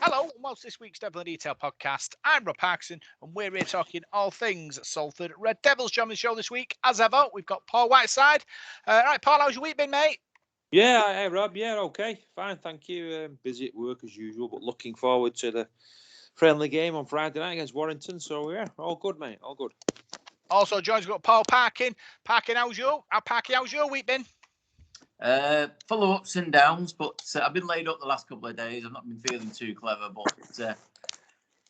Hello, and welcome to this week's Devil in Detail podcast. I'm Rob Parkinson, and we're here talking all things Salford Red Devils. Joining the show this week, as ever, we've got Paul Whiteside. Right, Paul, how's your week been, mate? Yeah, hey Rob. Yeah, okay, fine, thank you. Busy at work as usual, but looking forward to the friendly game on Friday night against Warrington. So yeah, all good, mate, all good. Also joins us, got Paul Parkin. Parkin, how's your week been? Full of ups and downs, but I've been laid up the last couple of days. I've not been feeling too clever, but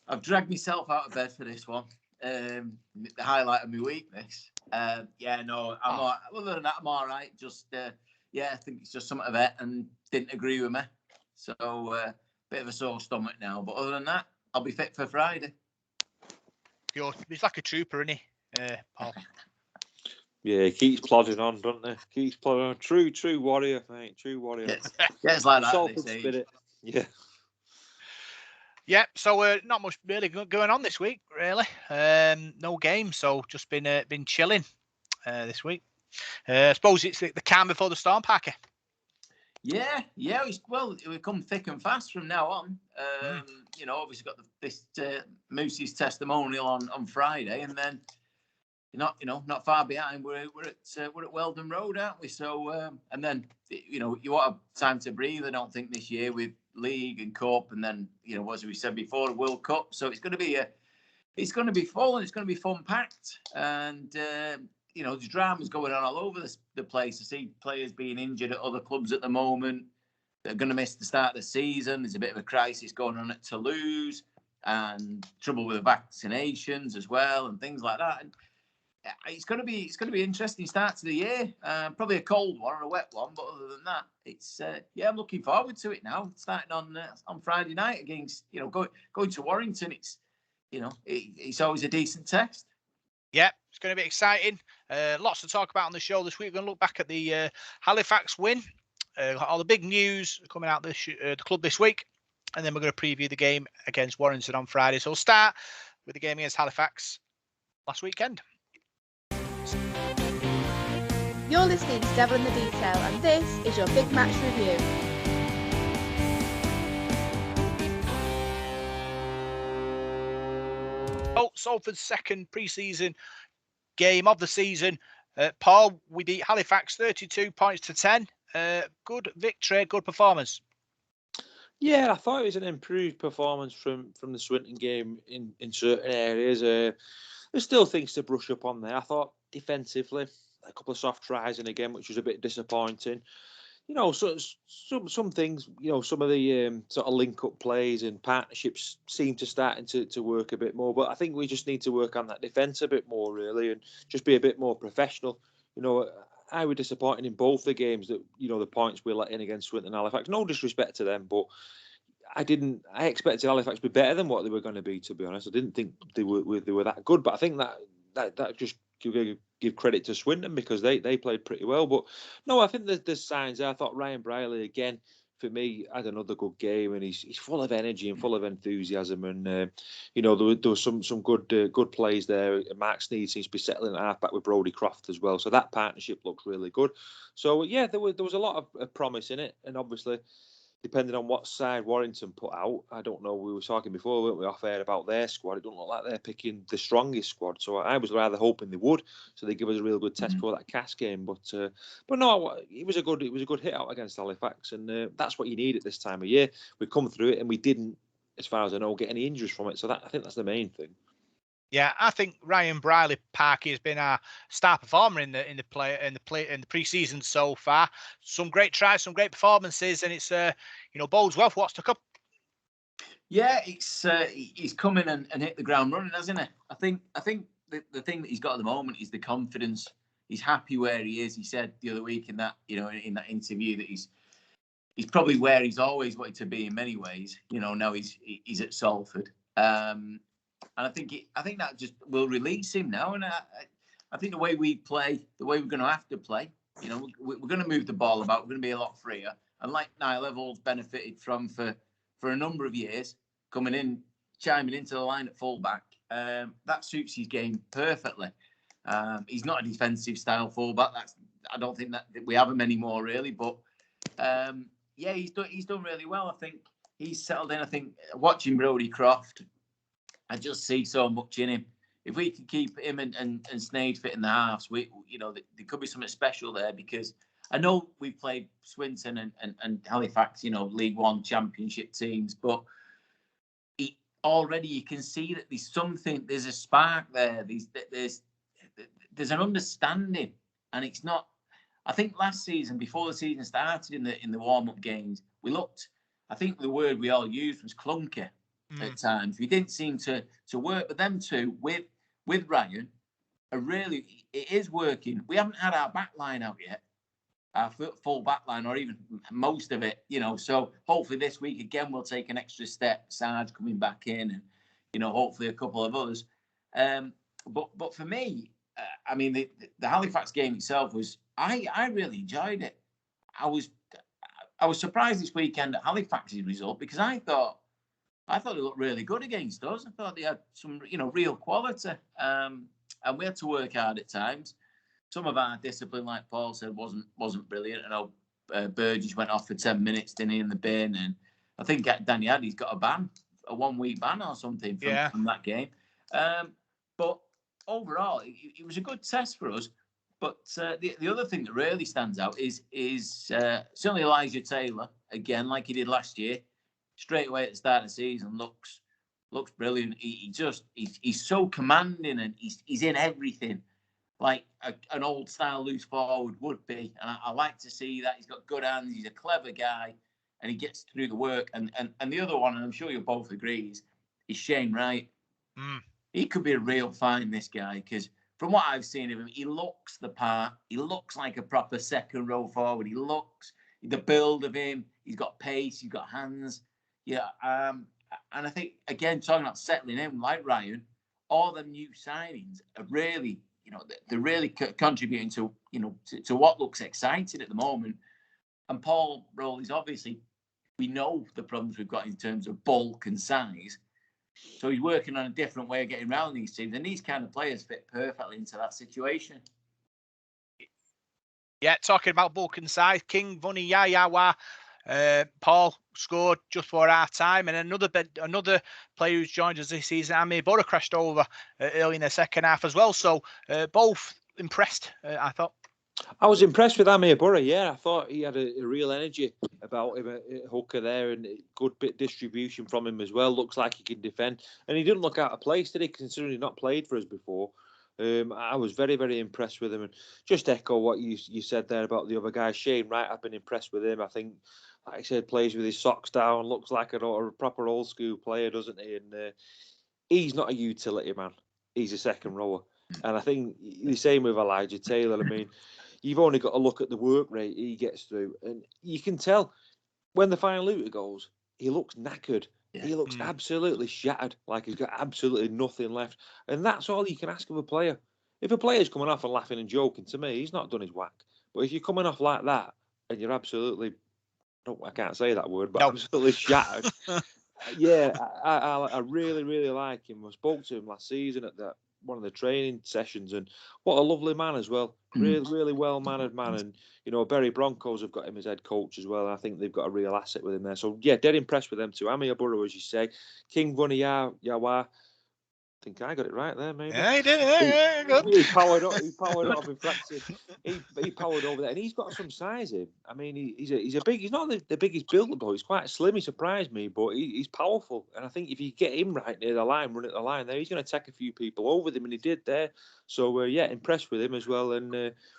I've dragged myself out of bed for this one. The highlight of my week, this. I'm all, other than that, I'm all right. Just, I think it's just something of it and didn't agree with me. So, bit of a sore stomach now. But other than that, I'll be fit for Friday. He's like a trooper, isn't he, Paul? Yeah, he keeps plodding on, doesn't he? Keeps plodding on. True warrior, mate. True warrior. Yeah, it's like that. Salford spirit. Yeah. Yeah, so not much really going on this week, really. No game, so just been chilling this week. I suppose it's the calm before the storm, Parker. Yeah. We come thick and fast from now on. Obviously got this Moosey's testimonial on Friday, and then not far behind. We're at Weldon Road, aren't we? So and then you want time to breathe. I don't think this year with league and cup, and then as we said before, the World Cup. So it's going to be full and it's going to be fun packed, and there's dramas going on all over the place. I see players being injured at other clubs at the moment. They're going to miss the start of the season. There's a bit of a crisis going on at Toulouse, and trouble with the vaccinations as well, and things like that. And it's going to be an interesting start to the year. Probably a cold one or a wet one, but other than that, it's I'm looking forward to it now. Starting on Friday night against going to Warrington. It's always a decent test. Yeah, it's going to be exciting. Lots to talk about on the show this week. We're going to look back at the Halifax win, all the big news coming out the club this week, and then we're going to preview the game against Warrington on Friday. So we'll start with the game against Halifax last weekend. You're listening to Devil in the Detail, and this is your big match review. Salford's second pre-season game of the season. Paul, we beat Halifax 32 points to 10. Good victory, good performance. Yeah, I thought it was an improved performance from the Swinton game in certain areas. There's still things to brush up on there. I thought defensively, a couple of soft tries in a game, which was a bit disappointing. So some things, some of the sort of link-up plays and partnerships seem to starting to work a bit more. But I think we just need to work on that defence a bit more, really, and just be a bit more professional. I was disappointed in both the games that, the points we let in against Swinton and Halifax. No disrespect to them, but I expected Halifax to be better than what they were going to be, to be honest. I didn't think they were that good, but I think that just give credit to Swinton because they played pretty well. But no, I think there's signs there. I thought Ryan Briley, again, for me, had another good game, and he's full of energy and full of enthusiasm. And there was some good plays there. Mark Sneed seems to be settling at halfback with Brodie Croft as well, so that partnership looks really good. So yeah, there was a lot of promise in it, and obviously, depending on what side Warrington put out, I don't know. We were talking before, weren't we, off air about their squad. It doesn't look like they're picking the strongest squad. So I was rather hoping they would, so they give us a real good test for that Cass game. But no, it was a good hit out against Halifax, and that's what you need at this time of year. We come through it, and we didn't, as far as I know, get any injuries from it. So I think that's the main thing. Yeah, I think Ryan Briley Parky has been our star performer in the pre-season so far. Some great tries, some great performances, and it's bodes well for what's to come. Yeah, he's come in and hit the ground running, hasn't he? I think the thing that he's got at the moment is the confidence. He's happy where he is. He said the other week in that interview that he's probably where he's always wanted to be in many ways. Now he's at Salford. And I think that just will release him now. And I think the way we play, the way we're going to have to play, we're going to move the ball about. We're going to be a lot freer. And like Niall Evalds benefited from for a number of years, coming in, chiming into the line at fullback, that suits his game perfectly. He's not a defensive style fullback. I don't think that we have him anymore, really. But he's done really well. I think he's settled in. I think watching Brodie Croft, I just see so much in him. If we can keep him and Snade fit in the halves, there could be something special there, because I know we've played Swinton and Halifax, League One Championship teams, but already you can see that there's a spark there. There's an understanding, and it's not. I think last season, before the season started, in the warm-up games, we looked. I think the word we all used was clunky at times. We didn't seem to work, but them two with Ryan, it is working. We haven't had our back line out yet, our full back line, or even most of it, So hopefully this week again we'll take an extra step. Sarge coming back in, and hopefully a couple of others. But for me, I mean the Halifax game itself was. I really enjoyed it. I was surprised this weekend at Halifax's result, because I thought they looked really good against us. I thought they had some, real quality. And we had to work hard at times. Some of our discipline, like Paul said, wasn't brilliant. I know Burgess went off for 10 minutes, didn't he, in the bin, and I think Danny Addy's got a 1-week ban or something from that game. But overall, it was a good test for us. But the other thing that really stands out is certainly Elijah Taylor, again, like he did last year, straight away at the start of the season, looks brilliant. He's so commanding, and he's in everything, like an old style loose forward would be. And I like to see that. He's got good hands. He's a clever guy, and he gets through the work. And the other one, and I'm sure you'll both agree, is Shane Wright. He could be a real find, this guy, because from what I've seen of him, he looks the part. He looks like a proper second row forward. He looks the build of him. He's got pace. He's got hands. Yeah. And I think, again, talking about settling in, like Ryan, all the new signings are really, they're really contributing to, to what looks exciting at the moment. And Paul Rowley's obviously, we know the problems we've got in terms of bulk and size. So he's working on a different way of getting around these teams, and these kind of players fit perfectly into that situation. Yeah, talking about bulk and size, King Vuniyayawa, Paul scored just for our time, and another player who's joined us this season, Amir Borough, crashed over early in the second half as well. So both impressed, I thought. I was impressed with Amir Borough, yeah. I thought he had a real energy about him at hooker there, and good bit distribution from him as well. Looks like he can defend. And he didn't look out of place, did he, considering he'd not played for us before. I was very, very impressed with him. And just echo what you said there about the other guy, Shane Wright. I've been impressed with him. I think, like I said, plays with his socks down, looks like a proper old school player, doesn't he? And he's not a utility man. He's a second rower. And I think the same with Elijah Taylor. I mean, you've only got to look at the work rate he gets through, and you can tell when the final looter goes, he looks knackered. Yeah. He looks absolutely shattered, like he's got absolutely nothing left. And that's all you can ask of a player. If a player's coming off and laughing and joking, to me, he's not done his whack. But if you're coming off like that and you're absolutely, I can't say that word, but absolutely shattered. Yeah, I really, really like him. I spoke to him last season at one of the training sessions, and what a lovely man as well. Really, really well-mannered man. And, Bury Broncos have got him as head coach as well. And I think they've got a real asset with him there. So, yeah, dead impressed with them too. Amir Borough, as you say. King Vuniyayawa. I think I got it right there, maybe. Yeah, he did. Yeah, good. He powered up. He powered up in practice. He powered over there, and he's got some size in. I mean, he's a big. He's not the biggest build, but he's quite slim. He surprised me, but he's powerful. And I think if you get him right near the line, run at the line there, he's going to take a few people over him, and he did there. So yeah, impressed with him as well. And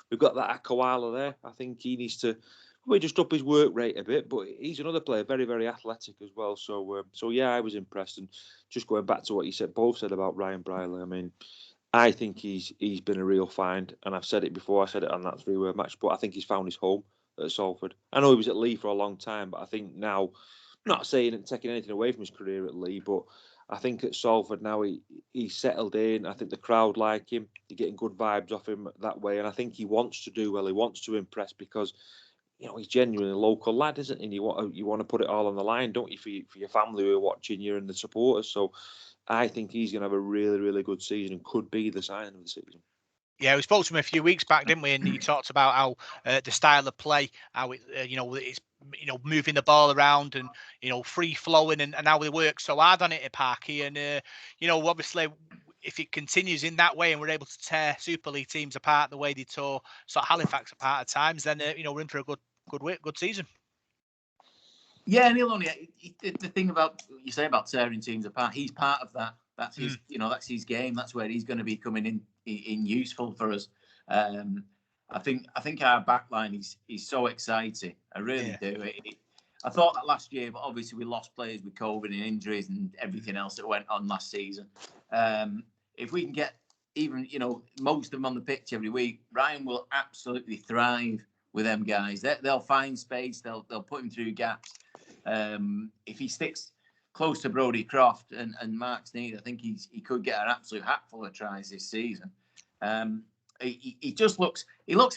we've got that Akawala there. I think he needs to. We just up his work rate a bit, but he's another player, very, very athletic as well. So yeah, I was impressed. And just going back to what you said, both said about Ryan Briley. I mean, I think he's been a real find, and I've said it before. I said it on that 3-word match, but I think he's found his home at Salford. I know he was at Lee for a long time, but I think now, not saying and taking anything away from his career at Lee, but I think at Salford now he's settled in. I think the crowd like him. You're getting good vibes off him that way, and I think he wants to do well. He wants to impress because, he's genuinely a local lad, isn't he? And you want to put it all on the line, don't you, for your family who are watching you and the supporters. So I think he's going to have a really, really good season and could be the signing of the season. Yeah, we spoke to him a few weeks back, didn't we? And he talked about how the style of play, how it, it's moving the ball around and free flowing, and how they work so hard on it at Parky. And obviously, if it continues in that way and we're able to tear Super League teams apart the way they tore sort of Halifax apart at times, then we're in for a good season. Yeah, and he'll only the thing about you say about tearing teams apart. He's part of that. That's his, that's his game. That's where he's going to be coming in useful for us. I think our backline is so exciting. I really do. I thought that last year, but obviously we lost players with COVID and injuries and everything else that went on last season. If we can get even most of them on the pitch every week, Ryan will absolutely thrive with them guys. They'll find space. They'll put him through gaps. If he sticks close to Brodie Croft and Mark Sneed, I think he could get an absolute hatful of tries this season. He just looks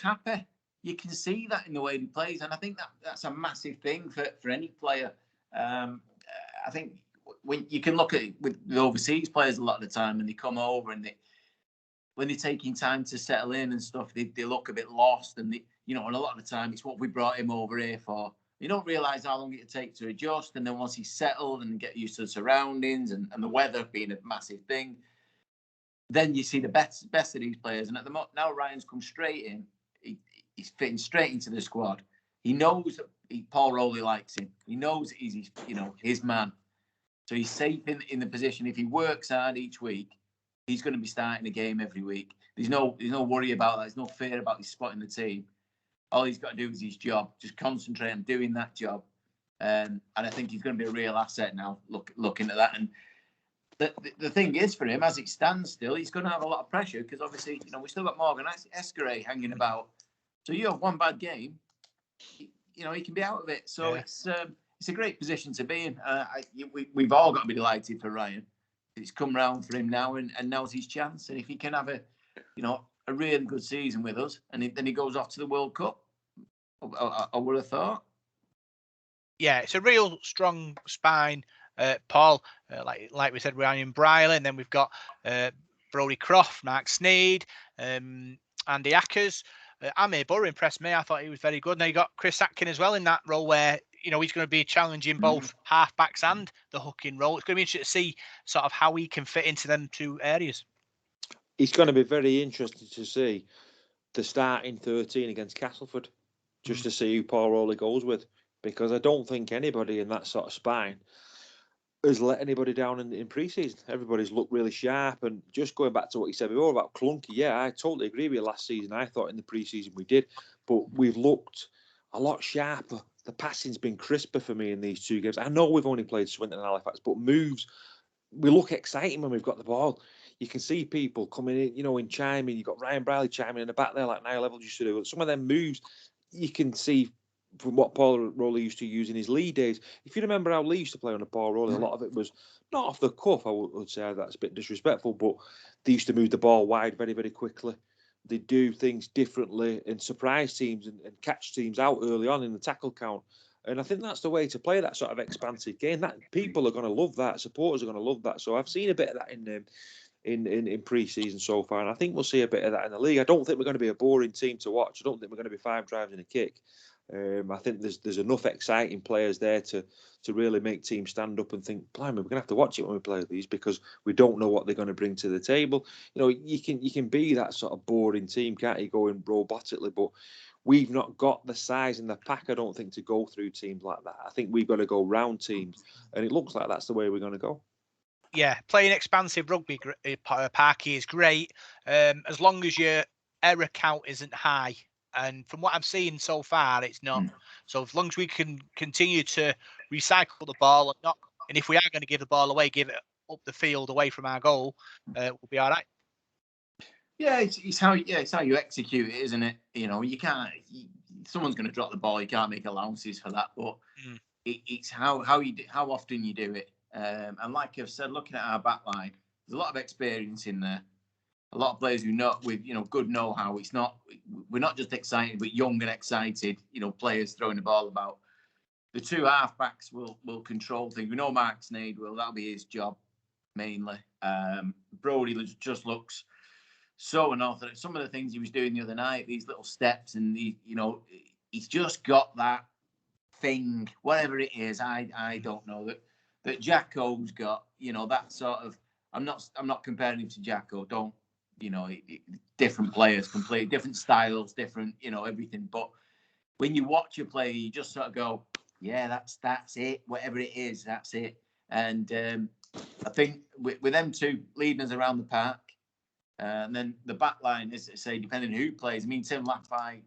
happy. You can see that in the way he plays, and I think that's a massive thing for any player. I think when you can look at it with the overseas players a lot of the time, and they come over and when they're taking time to settle in and stuff, they look a bit lost, and and a lot of the time it's what we brought him over here for. You don't realise how long it'll take to adjust, and then once he's settled and get used to the surroundings and the weather being a massive thing, then you see the best of these players. And at the moment now, Ryan's come straight in. He's fitting straight into the squad. He knows that Paul Rowley likes him. He knows that he's his man. So he's safe in the position. If he works hard each week, he's going to be starting a game every week. There's no worry about that. There's no fear about his spot in the team. All he's got to do is his job. Just concentrate on doing that job. And I think he's going to be a real asset now, looking at that. And the thing is, for him, as it stands still, he's going to have a lot of pressure because obviously, we still got Morgan Escaray hanging about. So you have one bad game, he can be out of it. So it's a great position to be in. We've all got to be delighted for Ryan. It's come round for him now, and now's his chance. And if he can have a really good season with us, and then he goes off to the World Cup, I would have thought. Yeah, it's a real strong spine, Paul. Like we said, Ryan Briley, and then we've got Brodie Croft, Mark Sneed, Andy Ackers. Amir Burr impressed me. I thought he was very good. Now you got Chris Atkin as well in that role where he's going to be challenging both halfbacks and the hooking role. It's going to be interesting to see sort of how he can fit into them two areas. It's going to be very interesting to see the starting 13 against Castleford, just to see who Paul Rowley goes with, because I don't think anybody in that sort of spine has let anybody down in pre-season. Everybody's looked really sharp, and just going back to what you said before about clunky, yeah, I totally agree with you. Last season, I thought in the pre-season we did, but we've looked a lot sharper. The passing's been crisper for me in these two games. I know we've only played Swinton and Halifax, but moves, we look exciting when we've got the ball. You can see people coming in, in chiming. You've got Ryan Briley chiming in the back there like Niall Level used to do. Some of them moves you can see from what Paul Rowley used to use in his Lee days. If you remember how Lee used to play under Paul Rowley, a lot of it was not off the cuff, I would say that's a bit disrespectful, but they used to move the ball wide very, very quickly. They do things differently and surprise teams and catch teams out early on in the tackle count. And I think that's the way to play that sort of expansive game. That people are going to love that. Supporters are going to love that. So I've seen a bit of that in pre-season so far, and I think we'll see a bit of that in the league. I don't think we're going to be a boring team to watch. I don't think we're going to be 5 drives and a kick. I think there's enough exciting players there to really make teams stand up and think, blimey, we're going to have to watch it when we play these because we don't know what they're going to bring to the table. You can be that sort of boring team, can't you, going robotically, but we've not got the size in the pack, I don't think, to go through teams like that. I think we've got to go round teams, and it looks like that's the way we're going to go. Yeah, playing expansive rugby, Parky, is great, as long as your error count isn't high. And from what I've seen so far, it's not. So as long as we can continue to recycle the ball and if we are going to give the ball away, give it up the field away from our goal, we'll be all right. Yeah, it's how you execute it, isn't it? You can't. Someone's going to drop the ball. You can't make allowances for that. But it's how often you do it. And like I've said, looking at our back line, there's a lot of experience in there. A lot of players who know with good know-how. We're not just excited, but young and excited. Players throwing the ball about. The two halfbacks will control things. We know Mark Sneed will. That'll be his job mainly. Brodie just looks so unorthodox. Some of the things he was doing the other night, these little steps, and he's just got that thing, whatever it is. I don't know that Jacko's got. That sort of. I'm not comparing him to Jacko. Don't. Different players, completely different styles, different. Everything. But when you watch a player, you just sort of go, yeah, that's it. Whatever it is, that's it. And I think with them two leading us around the park, and then the back line, as I say, depending on who plays. I mean, Tim Laffey,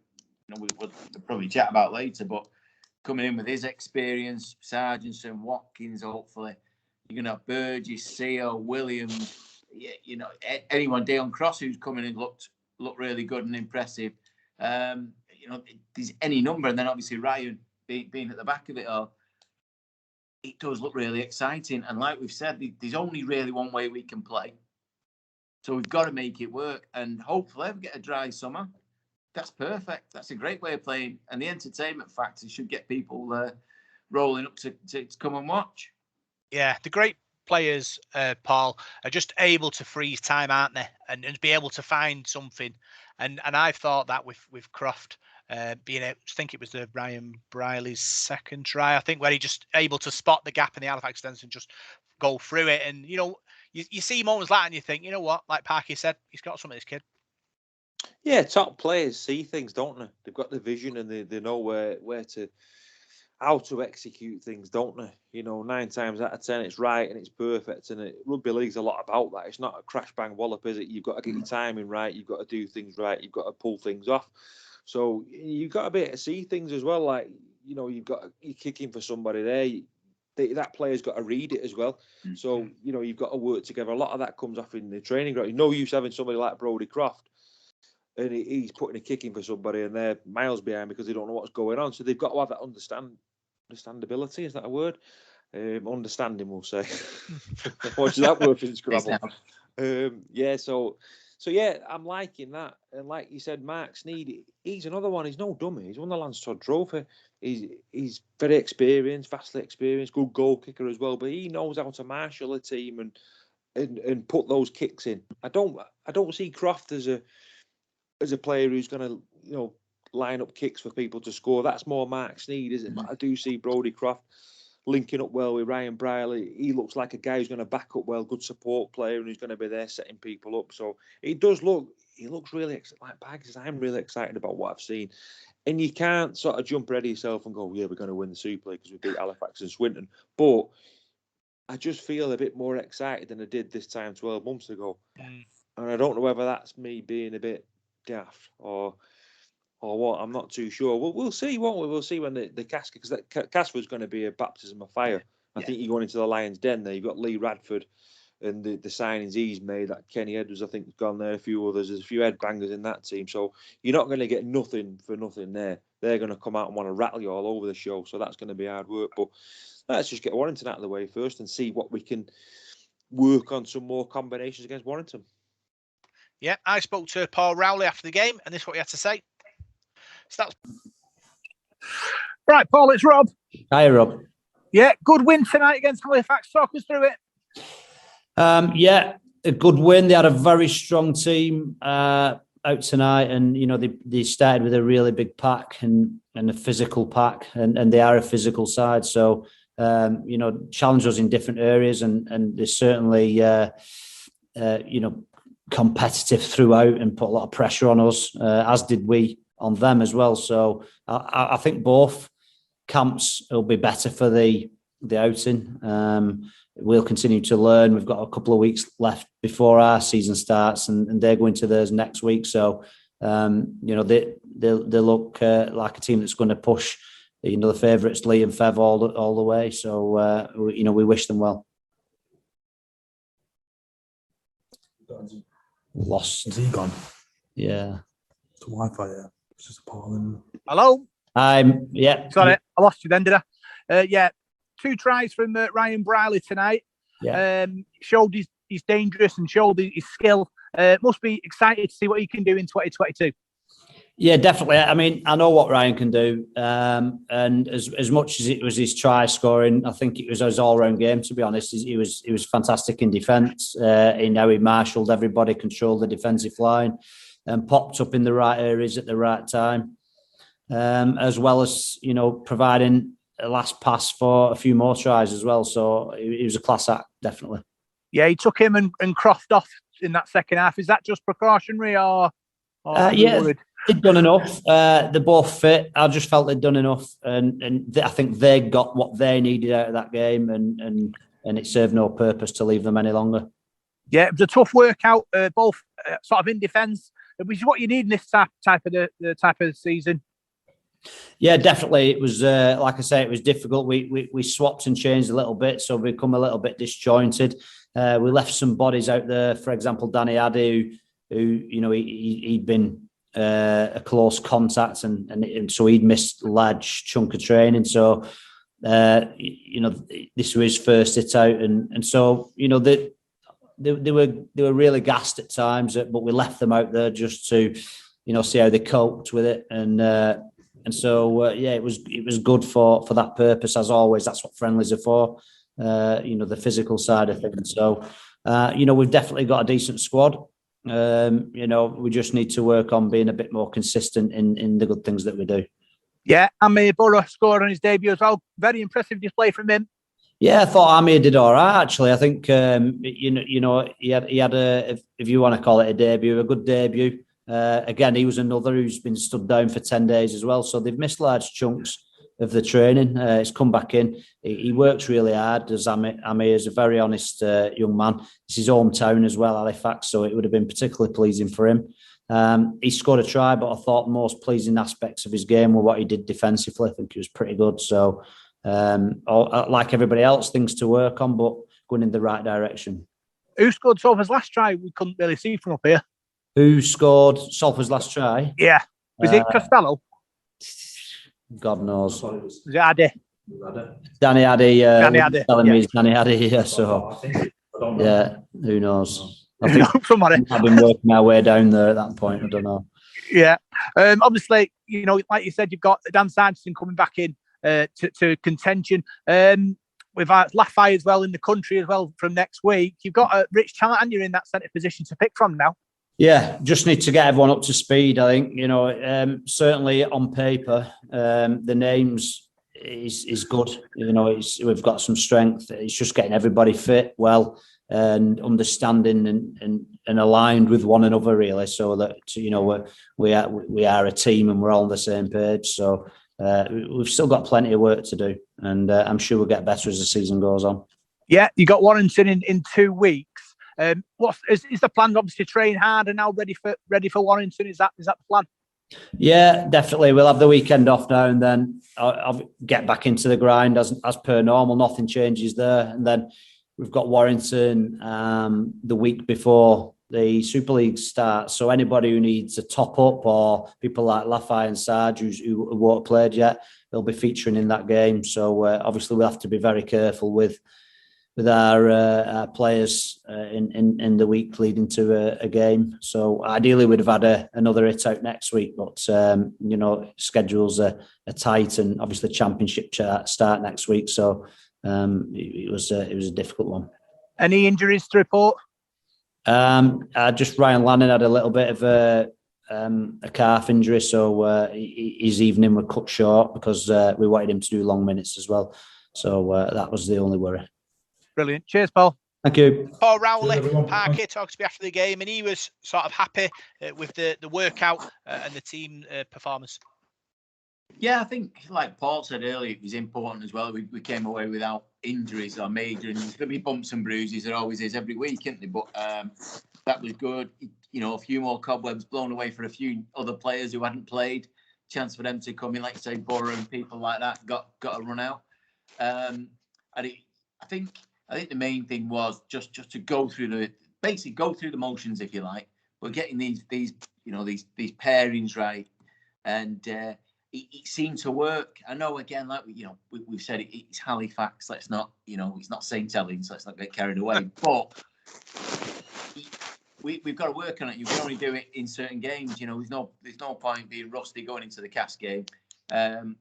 we'll probably chat about later, but coming in with his experience, Sargentson, Watkins, hopefully, you're going to have Burgess, Seal, Williams, anyone, Deon Cross, who's coming in, looked really good and impressive. There's any number, and then obviously Ryan being at the back of it all. It does look really exciting. And like we've said, there's only really one way we can play. So we've got to make it work. And hopefully we get a dry summer. That's perfect. That's a great way of playing. And the entertainment factor should get people rolling up to come and watch. Yeah, the great players, Paul, are just able to freeze time, aren't they? And be able to find something. And I've thought that with Croft. I think it was the Ryan Briley's second try, I think, where he just able to spot the gap in the Halifax defence and just go through it. And, you see moments like that and you think, you know what, like Parky said, he's got some of this kid. Yeah, top players see things, don't they? They've got the vision and they know how to execute things, don't they? 9 times out of 10, it's right and it's perfect. And rugby league's a lot about that. It's not a crash bang wallop, is it? You've got to get your timing right. You've got to do things right. You've got to pull things off. So you've got to be able to see thyou've got you're kicking for somebody there. That player's got to read it as well. So, you've got to work together. A lot of that comes off in the training ground. No use having somebody like Brodie Croft and he's putting a kick in for somebody and they're miles behind because they don't know what's going on. So they've got to have that understandability. Is that a word? Understanding, we'll say. What's that word in Scrabble? So yeah, I'm liking that. And like you said, Mark Sneed, he's another one. He's no dummy. He's won the Lance Todd Trophy. He's very experienced, vastly experienced, good goal kicker as well. But he knows how to marshal a team and put those kicks in. I don't see Croft as a player who's going to line up kicks for people to score. That's more Mark Sneed, isn't it? But I do see Brodie Croft linking up well with Ryan Briley. He looks like a guy who's going to back up well, good support player, and who's going to be there setting people up. So he looks really like Bags. I'm really excited about what I've seen. And you can't sort of jump ahead of yourself and go, yeah, we're going to win the Super League because we beat Halifax and Swinton. But I just feel a bit more excited than I did this time 12 months ago. And I don't know whether that's me being a bit daft or what. I'm not too sure. We'll see, won't we? We'll see when the casket, because that Casper's going to be a baptism of fire. I think you're going into the Lions' Den there. You've got Lee Radford and the signings he's made. That Kenny Edwards, I think, has gone there. A few others. There's a few headbangers in that team. So you're not going to get nothing for nothing there. They're going to come out and want to rattle you all over the show. So that's going to be hard work. But let's just get Warrington out of the way first and see what we can work on, some more combinations against Warrington. Yeah, I spoke to Paul Rowley after the game, and this is what he had to say. So that's right, Paul. It's Rob. Hi, Rob. Yeah, good win tonight against Halifax. Talk us through it. Yeah, a good win. They had a very strong team out tonight, and they started with a really big pack and a physical pack, and they are a physical side. So challenged us in different areas, and they're certainly competitive throughout and put a lot of pressure on us, as did we on them as well. So I think both camps will be better for the outing. We'll continue to learn. We've got a couple of weeks left before our season starts, and they're going to theirs next week. So they look like a team that's going to push the favourites Lee and Fev all the way. So we wish them well. Lost. Is he gone? Yeah. It's the Wi-Fi there. It's just appalling. Hello? Yeah. Sorry, I lost you then, did I? Yeah. 2 tries from Ryan Briley tonight. Yeah. Showed he's dangerous and showed his skill. Must be excited to see what he can do in 2022. Yeah, definitely. I mean, I know what Ryan can do, and as much as it was his try scoring, I think it was his all-round game. To be honest, he was fantastic in defence. He marshalled everybody, controlled the defensive line, and popped up in the right areas at the right time, as well as providing a last pass for a few more tries as well. So he was a class act, definitely. Yeah, he took him and Croft off in that second half. Is that just precautionary or yeah, they'd done enough. They're both fit. I just felt they'd done enough, and I think they got what they needed out of that game, and it served no purpose to leave them any longer. Yeah, it was a tough workout, both sort of in defence, which is what you need in this type of the type of season. Yeah, definitely. It was like I say, it was difficult. We swapped and changed a little bit, so we become a little bit disjointed. We left some bodies out there. For example, Danny Addy, who he'd been a close contact, and so he'd missed a large chunk of training. So this was his first hit out, and so they were really gassed at times, but we left them out there just to see how they coped with it, and so it was good for that purpose. As always, that's what friendlies are for. The physical side of things. So we've definitely got a decent squad. We just need to work on being a bit more consistent in the good things that we do. Yeah, Amir Burrow scored on his debut as well. Very impressive display from him. Yeah, I thought Amir did all right. Actually, I think he had a, if you want to call it a debut, a good debut. Again, he was another who's been stood down for 10 days as well. So they've missed large chunks of the training. He's come back in. He works really hard. As Amir is a very honest young man. It's his hometown as well, Halifax. So it would have been particularly pleasing for him. He scored a try, but I thought most pleasing aspects of his game were what he did defensively. I think he was pretty good. So like everybody else, things to work on, but going in the right direction. Who scored Salford's last try? We couldn't really see from up here. Who scored Salford's last try? Yeah. Was it Costello? God knows. Was it Addy? Danny Addy. Danny Addy. Telling me it's Danny Addy here. So, yeah, who knows? I think somebody. I've been working our way down there at that point. I don't know. Yeah. Obviously, like you said, you've got Dan Sanderson coming back in to contention. We've Lafay as well in the country as well from next week. You've got a rich talent and you're in that centre position to pick from now. Yeah, just need to get everyone up to speed. I think certainly on paper, the names is good. We've got some strength. It's just getting everybody fit well and understanding and aligned with one another really, so that we are a team and we're all on the same page. So we've still got plenty of work to do, and I'm sure we'll get better as the season goes on. Yeah, you got Warrington in 2 weeks. Is the plan obviously train hard and now ready for Warrington? Is that the plan? Yeah, definitely. We'll have the weekend off now, and then I'll get back into the grind as per normal. Nothing changes there, and then we've got Warrington the week before the Super League starts. So anybody who needs a top up, or people like Lafay and Sarge who won't have played yet, they'll be featuring in that game. So obviously we'll have to be very careful with our players in the week leading to a game. So ideally we'd have had another hit out next week, but schedules are tight, and obviously championship start next week. So it was a difficult one. Any injuries to report? Just Ryan Lannon had a little bit of a calf injury, so his evening was cut short because we wanted him to do long minutes as well. So that was the only worry. Brilliant. Cheers, Paul. Thank you. Paul Rowley, Parky, talks to me after the game, and he was sort of happy with the workout and the team performance. Yeah, I think, like Paul said earlier, it was important as well. We came away without injuries or major, and there's going to be bumps and bruises. There always is every week, isn't there? But that was good. A few more cobwebs blown away for a few other players who hadn't played. Chance for them to come in, like say Borough and people like that got a run out. I think the main thing was just to go through the motions, if you like. We're getting these pairings right, and it seemed to work. I know, again, like we've said, it's Halifax. Let's not, it's not St. Helens. Let's not get carried away. But we've got to work on it. You can only do it in certain games. You know, there's no point being rusty going into the Cast game.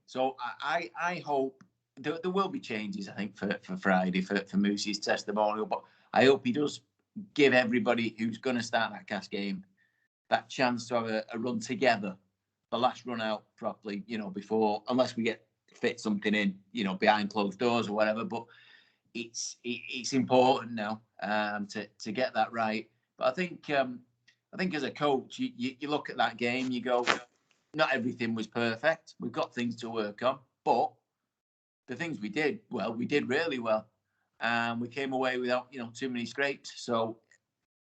So I hope there will be changes. I think for Friday for Moosey's testimonial, but I hope he does give everybody who's going to start that Cast game that chance to have a run together, the last run out properly. You know, before, unless we fit something in, you know, behind closed doors or whatever. But it's important now to get that right. But I think as a coach, you look at that game, you go, not everything was perfect. We've got things to work on, but the things we did really well, and we came away without too many scrapes. So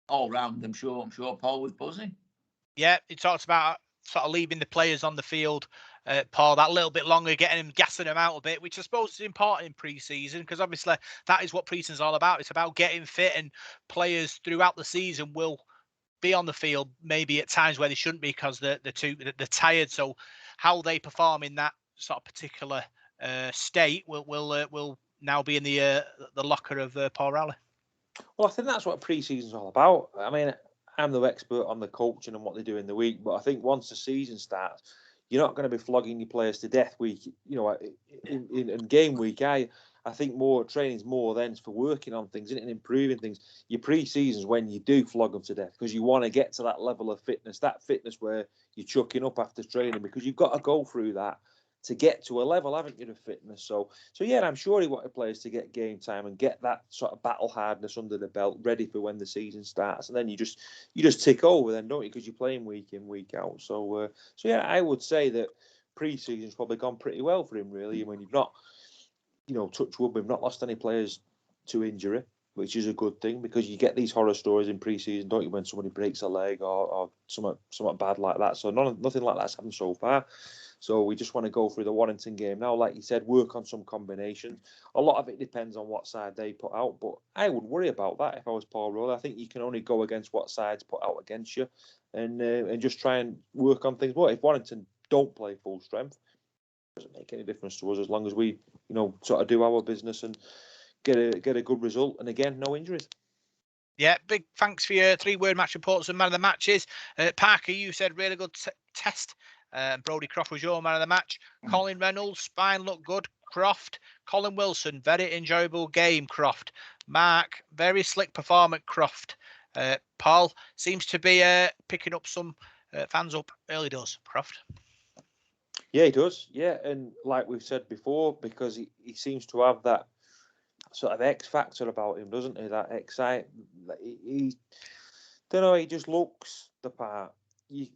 all round, I'm sure Paul was buzzing. Yeah, he talks about sort of leaving the players on the field, Paul, that little bit longer, gassing them out a bit, which I suppose is important in pre-season, because obviously that is what pre-season is all about. It's about getting fit, and players throughout the season will be on the field maybe at times where they shouldn't be because they're tired. So how they perform in that sort of particular state will now be in the locker of Paul Rowley. Well, I think that's what pre-season's all about. I mean, I'm no expert on the coaching and what they do in the week, but I think once the season starts, you're not going to be flogging your players to death week. In game week, I think more training's more then for working on things and improving things. Your pre-season's when you do flog them to death because you want to get to that level of fitness, that fitness where you're chucking up after training, because you've got to go through that to get to a level, haven't you, of fitness? So yeah, I'm sure he wanted players to get game time and get that sort of battle hardness under the belt, ready for when the season starts. And then you just tick over, then, don't you? Because you're playing week in, week out. So yeah, I would say that pre-season's probably gone pretty well for him, really. I mean, you've not, touch wood, we've not lost any players to injury, which is a good thing, because you get these horror stories in pre-season, don't you, when somebody breaks a leg or something bad like that. So nothing like that's happened so far. So we just want to go through the Warrington game now, like you said, work on some combinations. A lot of it depends on what side they put out, but I would worry about that if I was Paul Rowley. I think you can only go against what sides put out against you, and just try and work on things. Well, if Warrington don't play full strength, it doesn't make any difference to us as long as we, sort of do our business and get a good result. And again, no injuries. Yeah, big thanks for your 3-word match reports and man of the matches. Parker, you said really good test. Brodie Croft was your man of the match. Colin Reynolds, spine looked good. Croft. Colin Wilson, very enjoyable game. Croft. Mark, very slick performance. Croft. Paul seems to be picking up some fans up early doors. Croft. Yeah, he does. Yeah, and like we've said before, because he seems to have that sort of X factor about him, doesn't he? That excite. He don't know. He just looks the part.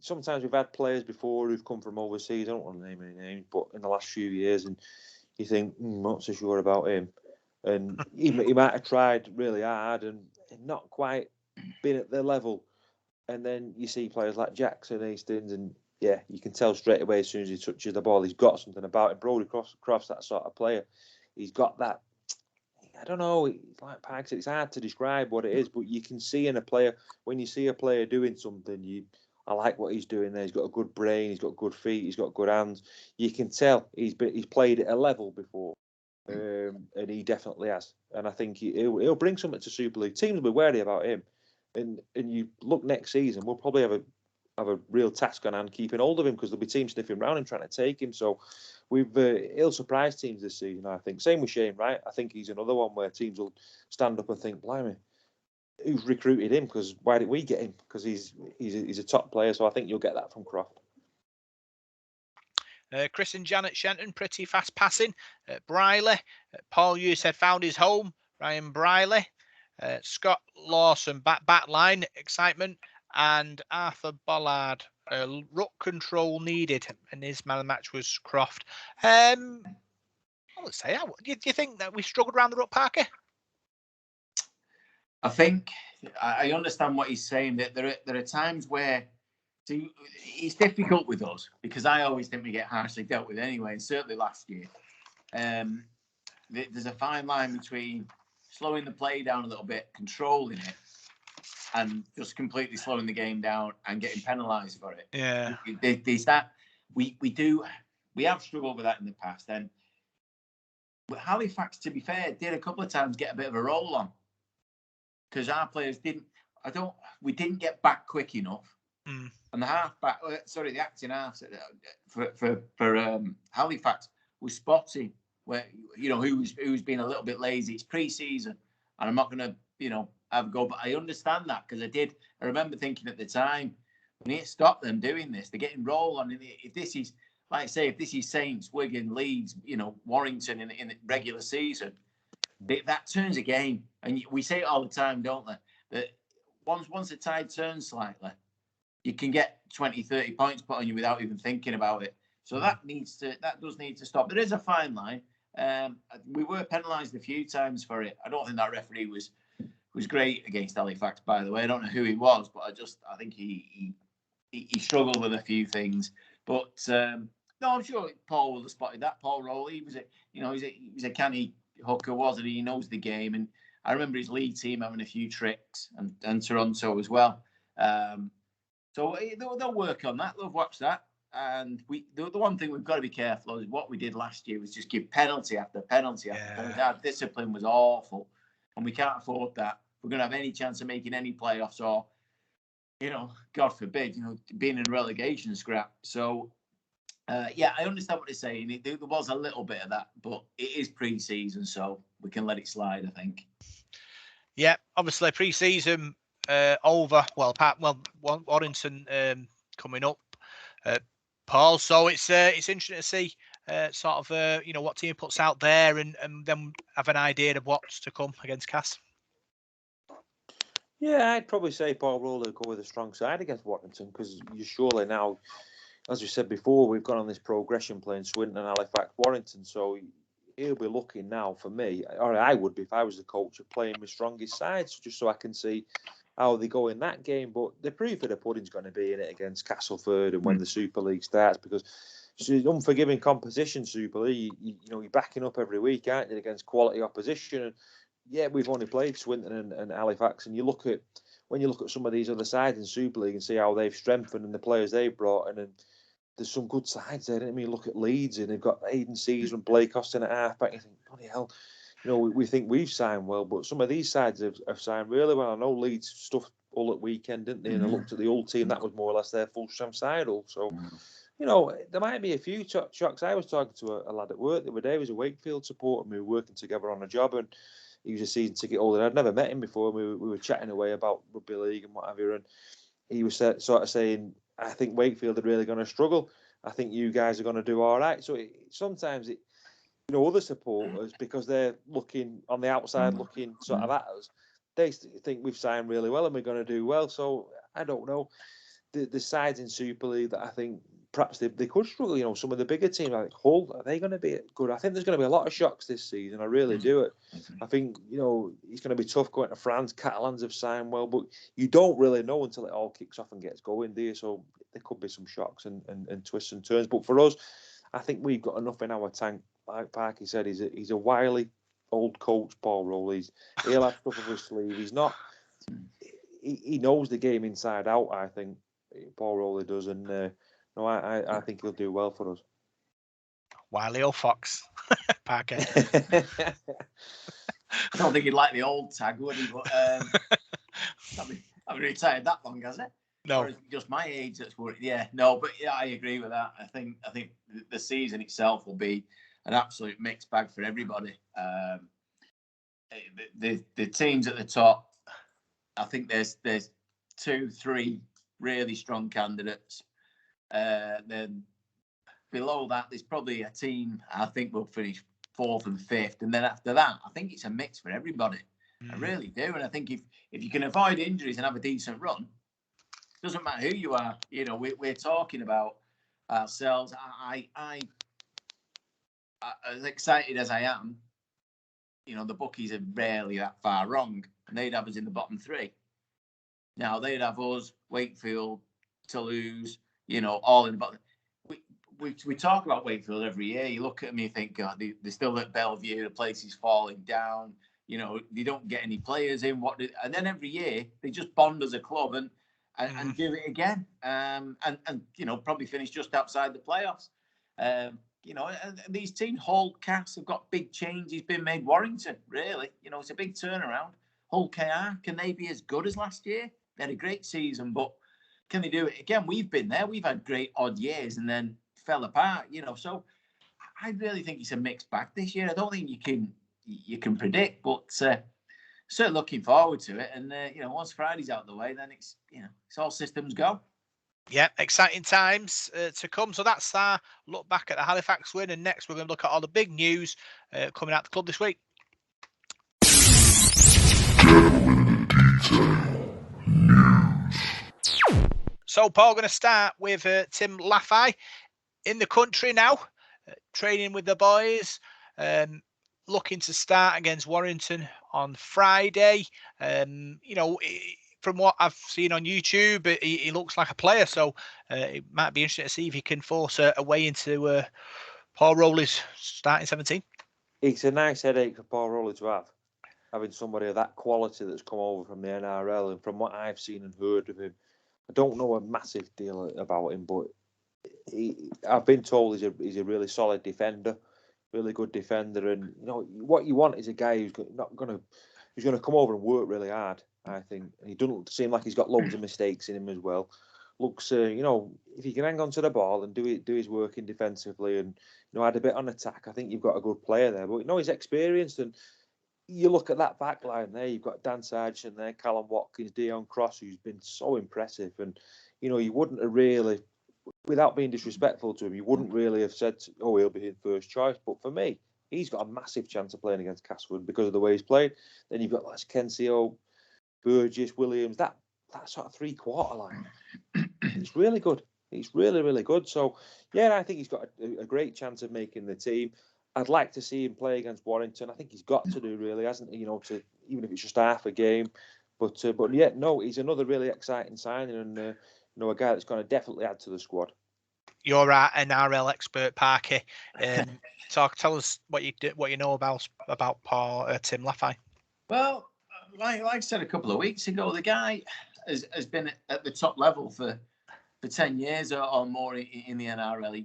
Sometimes we've had players before who've come from overseas. I don't want to name any names, but in the last few years, and you think, not so sure about him, and he might have tried really hard and not quite been at their level. And then you see players like Jackson Hastings, and yeah, you can tell straight away as soon as he touches the ball, he's got something about it. Brodie Croft's that sort of player. He's got that. I don't know. Like Park said, it's hard to describe what it is, but you can see in a player, when you see a player doing something, I like what he's doing there. He's got a good brain. He's got good feet. He's got good hands. You can tell he's played at a level before, and he definitely has. And I think he'll bring something to Super League. Teams will be wary about him. And you look next season, we'll probably have a real task on hand keeping hold of him, because there'll be teams sniffing around him trying to take him. So he'll surprise teams this season, I think. Same with Shane Wright. I think he's another one where teams will stand up and think, blimey, who's recruited him? Because why did we get him? Because he's a top player. So I think you'll get that from Croft. Chris and Janet Shenton, pretty fast passing. Briley, Paul Hughes said found his home. Ryan Briley, Scott Lawson, back line, excitement. And Arthur Bollard, ruck control needed. And his man of the match was Croft. I would say, do you think that we struggled around the ruck, Parker? I think I understand what he's saying. That there are times where it's difficult with us, because I always think we get harshly dealt with anyway, and certainly last year. There's a fine line between slowing the play down a little bit, controlling it, and just completely slowing the game down and getting penalised for it. Yeah, there's that. We have struggled with that in the past. And Halifax, to be fair, did a couple of times get a bit of a roll on, because our players didn't. We didn't get back quick enough. Mm. And the the acting half for Halifax was spotty, where who's been a little bit lazy. It's pre-season, and I'm not going to have a go, but I understand that because I remember thinking at the time, we need to stop them doing this. They're getting roll on. If this is, like I say, if this is Saints, Wigan, Leeds, Warrington in the regular season, that turns a game. And we say it all the time, don't they? That once the tide turns slightly, you can get 20, 30 points put on you without even thinking about it. So that does need to stop. There is a fine line. We were penalised a few times for it. I don't think that referee was great against Halifax, by the way. I don't know who he was, but I think he struggled with a few things. But no, I'm sure Paul will have spotted that. Paul Rowley, he was a canny hooker, wasn't he? He knows the game, and I remember his lead team having a few tricks, and Toronto as well. So they'll work on that. They'll watch that. And the one thing we've got to be careful of is what we did last year was just give penalty after penalty after penalty. Our discipline was awful, and we can't afford that. If we're going to have any chance of making any playoffs or, God forbid, being in a relegation scrap. So, I understand what they're saying. There was a little bit of that, but it is pre-season, so we can let it slide, I think. Yeah, obviously pre-season over. Warrington coming up, Paul. So it's interesting to see what team puts out there, and then have an idea of what's to come against Cass. Yeah, I'd probably say Paul Rowley go with a strong side against Warrington because you surely now, as we said before, we've gone on this progression playing Swinton, Halifax, Warrington. So he'll be looking now for me, or I would be if I was the coach, of playing my strongest sides just so I can see how they go in that game. But the proof of the pudding's going to be in it against Castleford and when the Super League starts, because it's an unforgiving composition, Super League. You're backing up every week, aren't you, against quality opposition. And yeah, we've only played Swinton and Halifax, and when you look at some of these other sides in Super League and see how they've strengthened and the players they've brought in, and there's some good sides there. I mean, look at Leeds, and they've got Aidan Caesar and Blake Austin at halfback. You think, bloody hell, we think we've signed well, but some of these sides have signed really well. I know Leeds stuffed all at weekend, didn't they? And I looked at the old team, that was more or less their full strength side also. There might be a few shocks. I was talking to a lad at work the other day. He was a Wakefield supporter, and we were working together on a job, and he was a season ticket holder. I'd never met him before. We were chatting away about rugby league and what have you, and he was sort of saying, I think Wakefield are really going to struggle. I think you guys are going to do all right. So sometimes other supporters, because they're looking on the outside, looking sort of at us, they think we've signed really well and we're going to do well. So I don't know. The sides in Super League that I think perhaps they could struggle. Some of the bigger teams like Hull, are they going to be good? I think there's going to be a lot of shocks this season. I really do. I think it's going to be tough going to France. Catalans have signed well, but you don't really know until it all kicks off and gets going, do you? So there could be some shocks and twists and turns. But for us, I think we've got enough in our tank. Like Parky said, he's a wily old coach, Paul Rowley. He'll have stuff up his sleeve. He's not. He knows the game inside out. I think Paul Rowley does, and no, I think he'll do well for us. Wily old fox, Parker. I don't think he'd like the old tag, would he? But I haven't retired that long, has it? No, or is it just my age that's worried? Yeah, no, but yeah, I agree with that. I think the season itself will be an absolute mixed bag for everybody. The teams at the top, I think there's 2-3 really strong candidates. Then below that, there's probably a team I think will finish 4th and 5th, and then after that, I think it's a mix for everybody. I really do, and I think if you can avoid injuries and have a decent run, it doesn't matter who you are. We're talking about ourselves. I as excited as I am, the bookies are rarely that far wrong, and they'd have us in the bottom 3. Now they'd have us, Wakefield, Toulouse, all in the bottom. We talk about Wakefield every year. You look at them, you think, God, they're still at Bellevue. The place is falling down. They don't get any players in. And then every year they just bond as a club and do it again. And probably finish just outside the playoffs. And these teams, Hull, Cass, have got big changes been made. Warrington, really, it's a big turnaround. Hull KR, can they be as good as last year? They had a great season, but can they do it again? We've been there. We've had great odd years and then fell apart, So I really think it's a mixed bag this year. I don't think you can predict, but certainly looking forward to it. And once Friday's out of the way, then it's all systems go. Yeah, exciting times to come. So that's our look back at the Halifax win, and next we're going to look at all the big news coming out the club this week. So, Paul, going to start with Tim Laffey in the country now, training with the boys, looking to start against Warrington on Friday. From what I've seen on YouTube, he looks like a player, so it might be interesting to see if he can force a way into Paul Rowley's starting 17. It's a nice headache for Paul Rowley to have, having somebody of that quality that's come over from the NRL. And from what I've seen and heard of him, I don't know a massive deal about him, but I've been told he's a really solid defender, really good defender. And what you want is a guy who's going to come over and work really hard. I think he doesn't seem like he's got loads of mistakes in him as well. Looks, if he can hang on to the ball and do his work in defensively and add a bit on attack, I think you've got a good player there. But he's experienced, and you look at that back line there. You've got Dan Sargent there, Callum Watkins, Dion Cross, who's been so impressive. And you wouldn't have really, without being disrespectful to him, you wouldn't really have said, he'll be his first choice. But for me, he's got a massive chance of playing against Castleford because of the way he's played. Then you've got Kensio, Burgess, Williams, that sort of 3/4 line. It's really good. It's really, really good. So, yeah, I think he's got a great chance of making the team. I'd like to see him play against Warrington. I think he's got to do, really, hasn't he? To even if it's just half a game. But yeah, no, he's another really exciting signing and a guy that's going to definitely add to the squad. You're our NRL expert, Parky. Tell us what you know about Tim Laffey. Well, like I said a couple of weeks ago, the guy has been at the top level for 10 years or more in the NRL.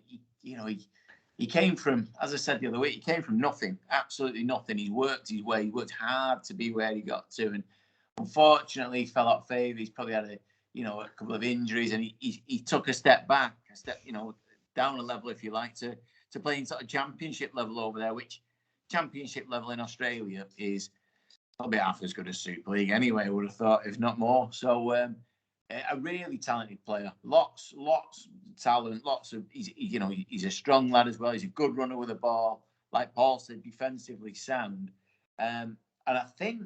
He came from, as I said the other week, he came from nothing, absolutely nothing. He worked his way. He worked hard to be where he got to, and unfortunately, he fell out of favour. He's probably had a couple of injuries, and he took a step back, down a level, if you like, to playing sort of championship level over there, which championship level in Australia is probably half as good as Super League anyway, I would have thought, if not more. So a really talented player, lots of talent, he's a strong lad as well. He's a good runner with the ball, like Paul said, defensively sound. And I think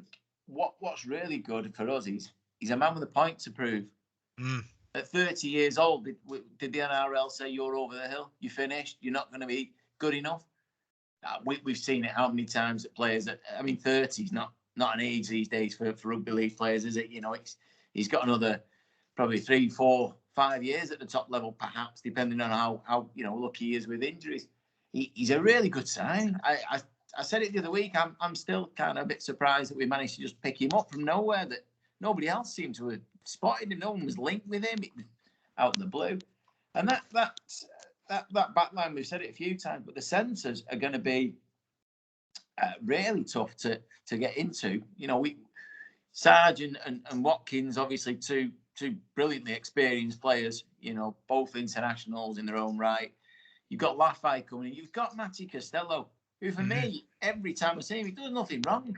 what's really good for us is he's a man with a point to prove. At 30 years old, did the NRL say you're over the hill, you finished, you're not going to be good enough? We've seen it how many times that players, 30 is not an age these days for rugby league players, is it? He's got another probably 3, 4, 5 years at the top level, perhaps, depending on how lucky he is with injuries. He's a really good sign. I said it the other week. I'm still kind of a bit surprised that we managed to just pick him up from nowhere. That nobody else seemed to have spotted him. No one was linked with him. It was out in the blue. And that back line, we've said it a few times, but the centres are going to be really tough to get into. Sargent and Watkins, obviously two brilliantly experienced players, both internationals in their own right. You've got Laffey coming in. You've got Matty Costello, who for me, every time I see him, he does nothing wrong.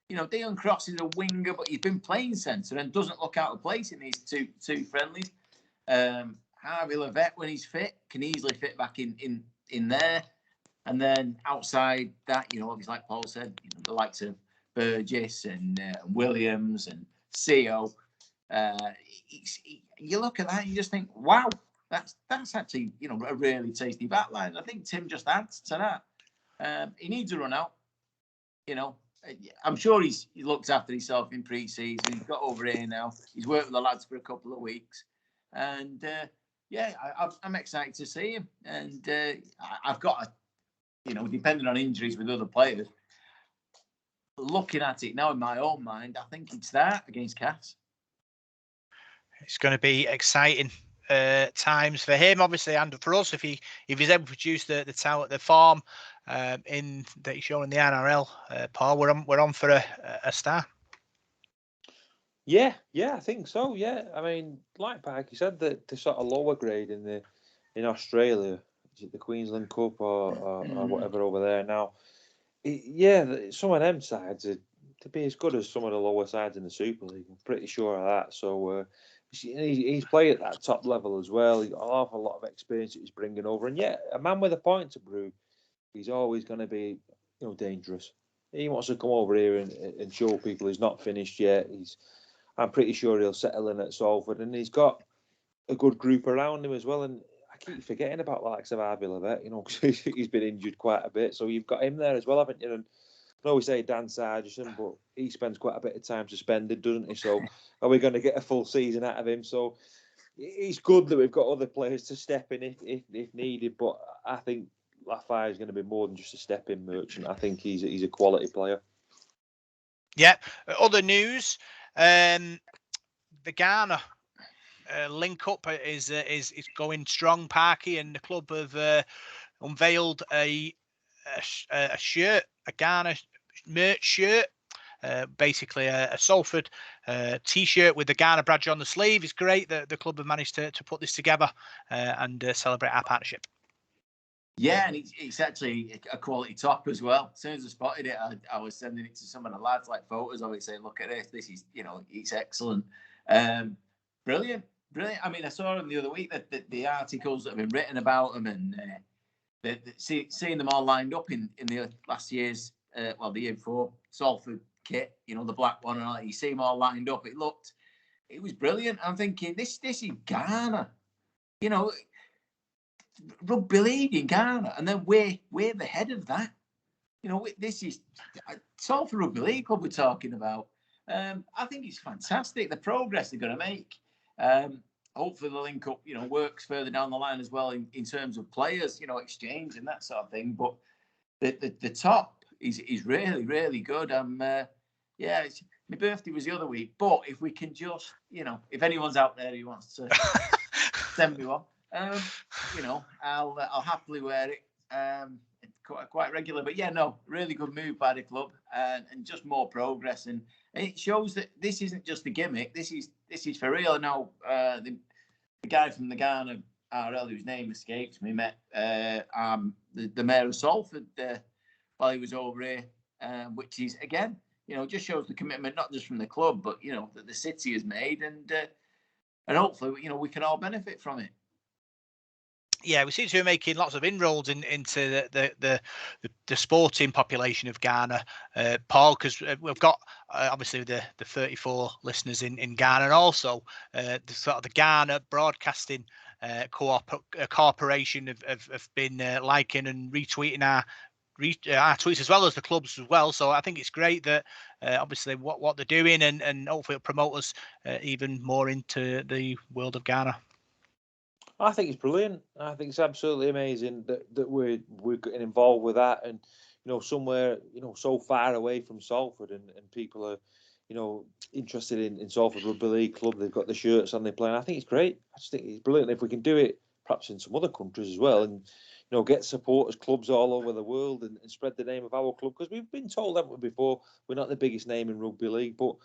Dion Cross is a winger, but he's been playing centre and doesn't look out of place in these two friendlies. Harvey Levette, when he's fit, can easily fit back in there. And then outside that, obviously, like Paul said, the likes of Burgess and Williams and CO. You look at that and you just think, wow, that's actually a really tasty backline. I think Tim just adds to that. He needs a run out. I'm sure he looked after himself in pre-season. He's got over here now. He's worked with the lads for a couple of weeks, and I'm excited to see him. And I've got depending on injuries with other players, looking at it now in my own mind, I think he'd start against Cass. It's going to be exciting times for him, obviously, and for us if he's able to produce the talent, the form that he's shown in the NRL. Paul, we're on for a star. Yeah, I think so. Yeah, I mean, like Parky said, that the sort of lower grade in Australia, is it the Queensland Cup or whatever over there now? Some of them sides are to be as good as some of the lower sides in the Super League. I'm pretty sure of that. So he's played at that top level as well. He's got an awful lot of experience that he's bringing over, and a man with a point to prove. He's always going to be, dangerous. He wants to come over here and show people he's not finished yet. I'm pretty sure he'll settle in at Salford, and he's got a good group around him as well. And I keep forgetting about the likes of Harvey Levett, because he's been injured quite a bit. So you've got him there as well, haven't you? And I know we say Dan Sargison, but he spends quite a bit of time suspended, doesn't he? So are we going to get a full season out of him? So it's good that we've got other players to step in if needed. But I think Lafayette is going to be more than just a step-in merchant. I think he's a quality player. Yeah. Other news, the Ghana link up is going strong. Parky and the club have unveiled a shirt, a Ghana merch shirt. Basically a Salford t-shirt with the Ghana badge on the sleeve. It's great that the club have managed to put this together and celebrate our partnership. Yeah, and it's actually a quality top as well. As soon as I spotted it, I was sending it to some of the lads, like photos of it, saying, look at this. This is, it's excellent. Brilliant. I mean, I saw them the other week, that the articles that have been written about them, and seeing them all lined up in the last year's, the year before, Salford kit, the black one, and all that. You see them all lined up. It was brilliant. I'm thinking, this is Ghana. Rugby league in Ghana, and then we're the head of that. This is Salford Rugby League Club we're talking about. I think it's fantastic, the progress they're going to make. Hopefully the link up, works further down the line as well in terms of players, exchange and that sort of thing. But the top is really, really good. My birthday was the other week, but if we can just, if anyone's out there who wants to send me one. I'll happily wear it quite regular. But really good move by the club, and just more progress, and it shows that this isn't just a gimmick. This is for real. I know the guy from the Ghana RL, whose name escapes me, met the mayor of Salford while he was over here, which is again, just shows the commitment not just from the club, but that the city has made, and hopefully we can all benefit from it. Yeah, we seem to be making lots of inroads into the sporting population of Ghana, Paul, because we've got obviously the 34 listeners in Ghana, and also the Ghana Broadcasting Corporation have been liking and retweeting our tweets as well as the clubs as well. So I think it's great that obviously what they're doing, and hopefully it'll promote us even more into the world of Ghana. I think it's brilliant. I think it's absolutely amazing that we're getting involved with that, and somewhere so far away from Salford, and people are interested in Salford Rugby League Club. They've got the shirts on, they're playing. I think it's great. I just think it's brilliant. If we can do it perhaps in some other countries as well, and get supporters clubs all over the world, and spread the name of our club, because we've been told that before we're not the biggest name in rugby league, but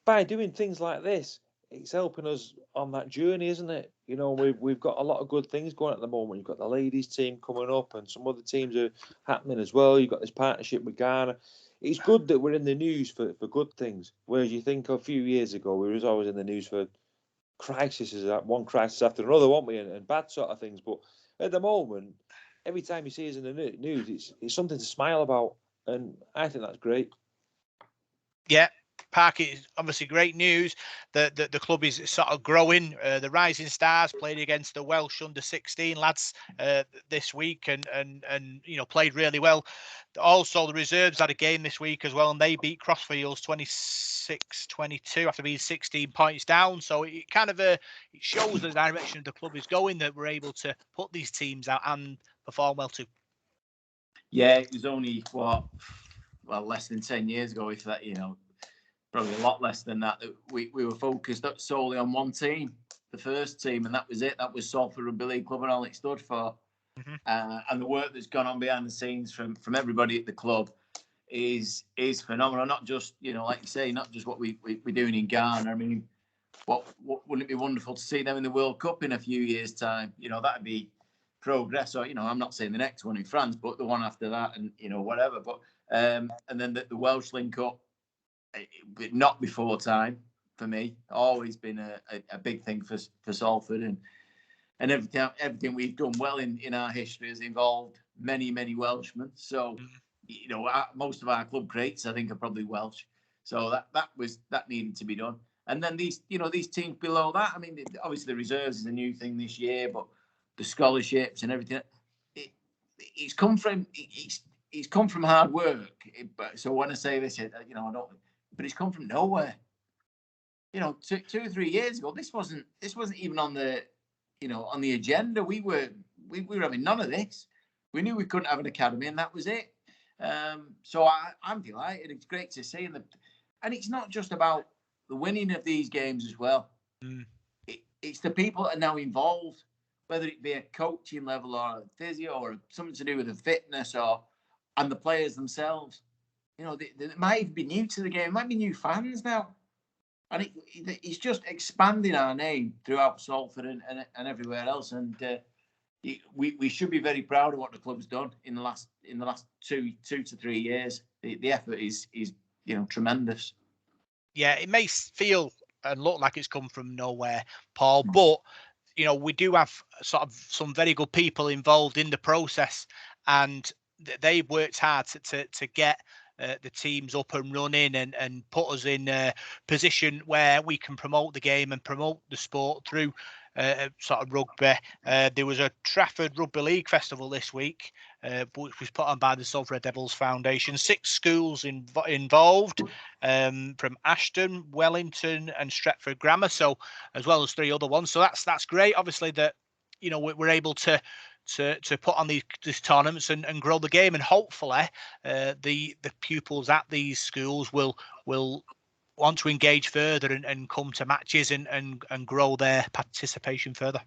by doing things like this, it's helping us on that journey, isn't it? We've got a lot of good things going at the moment. You've got the ladies team coming up, and some other teams are happening as well. You've got this partnership with Ghana. It's good that we're in the news for good things. Whereas you think a few years ago, we was always in the news for crises, one crisis after another, weren't we? And bad sort of things. But at the moment, every time you see us in the news, it's something to smile about, and I think that's great. Yeah. Park, is obviously great news that the club is sort of growing. The Rising Stars played against the Welsh under-16 lads this week, and played really well. Also, the reserves had a game this week as well, and they beat Crossfields 26-22 after being 16 points down. So it kind of it shows the direction of the club is going, that we're able to put these teams out and perform well too. Yeah, it was only less than 10 years ago, if that, probably a lot less than that we were focused solely on one team, the first team, and that was it. That was Salford Rugby League Club and all it stood for. Mm-hmm. And the work that's gone on behind the scenes from everybody at the club, is phenomenal. Not just, like you say, not just what we're doing in Ghana. I mean, what wouldn't it be wonderful to see them in the World Cup in a few years' time? That'd be progress. Or I'm not saying the next one in France, but the one after that, and whatever. But and then the Welsh link up, but not before time for me. Always been a big thing for Salford, and everything we've done well in our history has involved many Welshmen. So most of our club greats, I think, are probably Welsh. So that needed to be done. And then these teams below that. I mean, obviously the reserves is a new thing this year, but the scholarships and everything, it's come from hard work. So when I say this, I don't. But it's come from nowhere. 2 or 3 years ago, this wasn't even on the agenda. We were having none of this. We knew we couldn't have an academy, and that was it. So I'm delighted. It's great to see, and it's not just about the winning of these games as well. It's the people that are now involved, whether it be a coaching level or a physio or something to do with the fitness and the players themselves. They might even be new to the game. Might be new fans now. And it's just expanding our name throughout Salford and everywhere else. And we should be very proud of what the club's done in the last 2 to 3 years. The effort is tremendous. Yeah, it may feel and look like it's come from nowhere, Paul, but we do have sort of some very good people involved in the process, and they've worked hard to get the teams up and running and put us in a position where we can promote the game and promote the sport through sort of rugby. There was a Trafford Rugby League Festival this week, which was put on by the Salford Devils Foundation. 6 schools involved, from Ashton, Wellington and Stretford Grammar, so as well as 3 other ones. So that's great. Obviously that we're able to put on these tournaments and grow the game, and hopefully the pupils at these schools will want to engage further and come to matches and grow their participation further.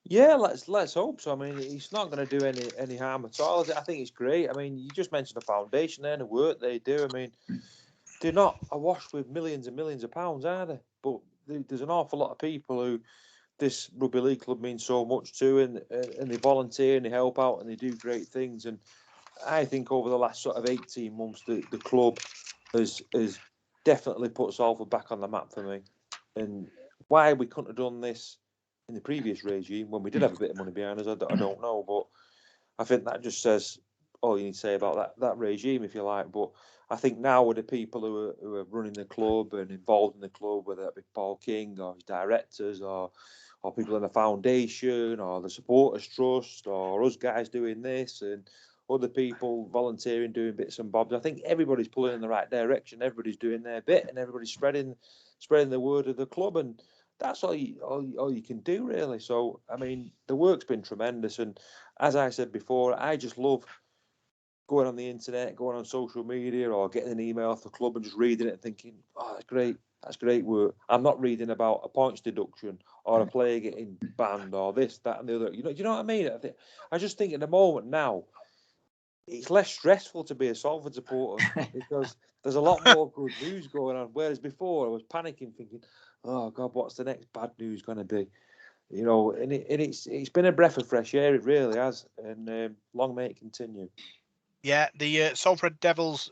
Yeah, let's hope so. I mean, it's not going to do any harm at all. I think it's great. I mean, you just mentioned the foundation there and the work they do. I mean, they're not awash with millions and millions of pounds, are they? But there's an awful lot of people who this rugby league club means so much to, and they volunteer and they help out and they do great things. And I think over the last sort of 18 months, the club has definitely put Salford back on the map for me. And why we couldn't have done this in the previous regime when we did have a bit of money behind us, I don't know. But I think that just says all you need to say about that regime, if you like. But I think now with the people who are running the club and involved in the club, whether that be Paul King or his directors or people in the foundation or the supporters trust or us guys doing this and other people volunteering doing bits and bobs, I think everybody's pulling in the right direction. Everybody's doing their bit and everybody's spreading the word of the club, and that's all you can do really. So I mean, the work's been tremendous, and as I said before, I just love going on the internet, going on social media, or getting an email off the club and just reading it and thinking, oh, that's great. That's great work. I'm not reading about a points deduction or a player getting banned or this, that, and the other. Do you know what I mean? I just think at the moment now, it's less stressful to be a Salford supporter because there's a lot more good news going on. Whereas before, I was panicking, thinking, "Oh God, what's the next bad news going to be?" And it's been a breath of fresh air. It really has, and long may it continue. Yeah, the Salford Devils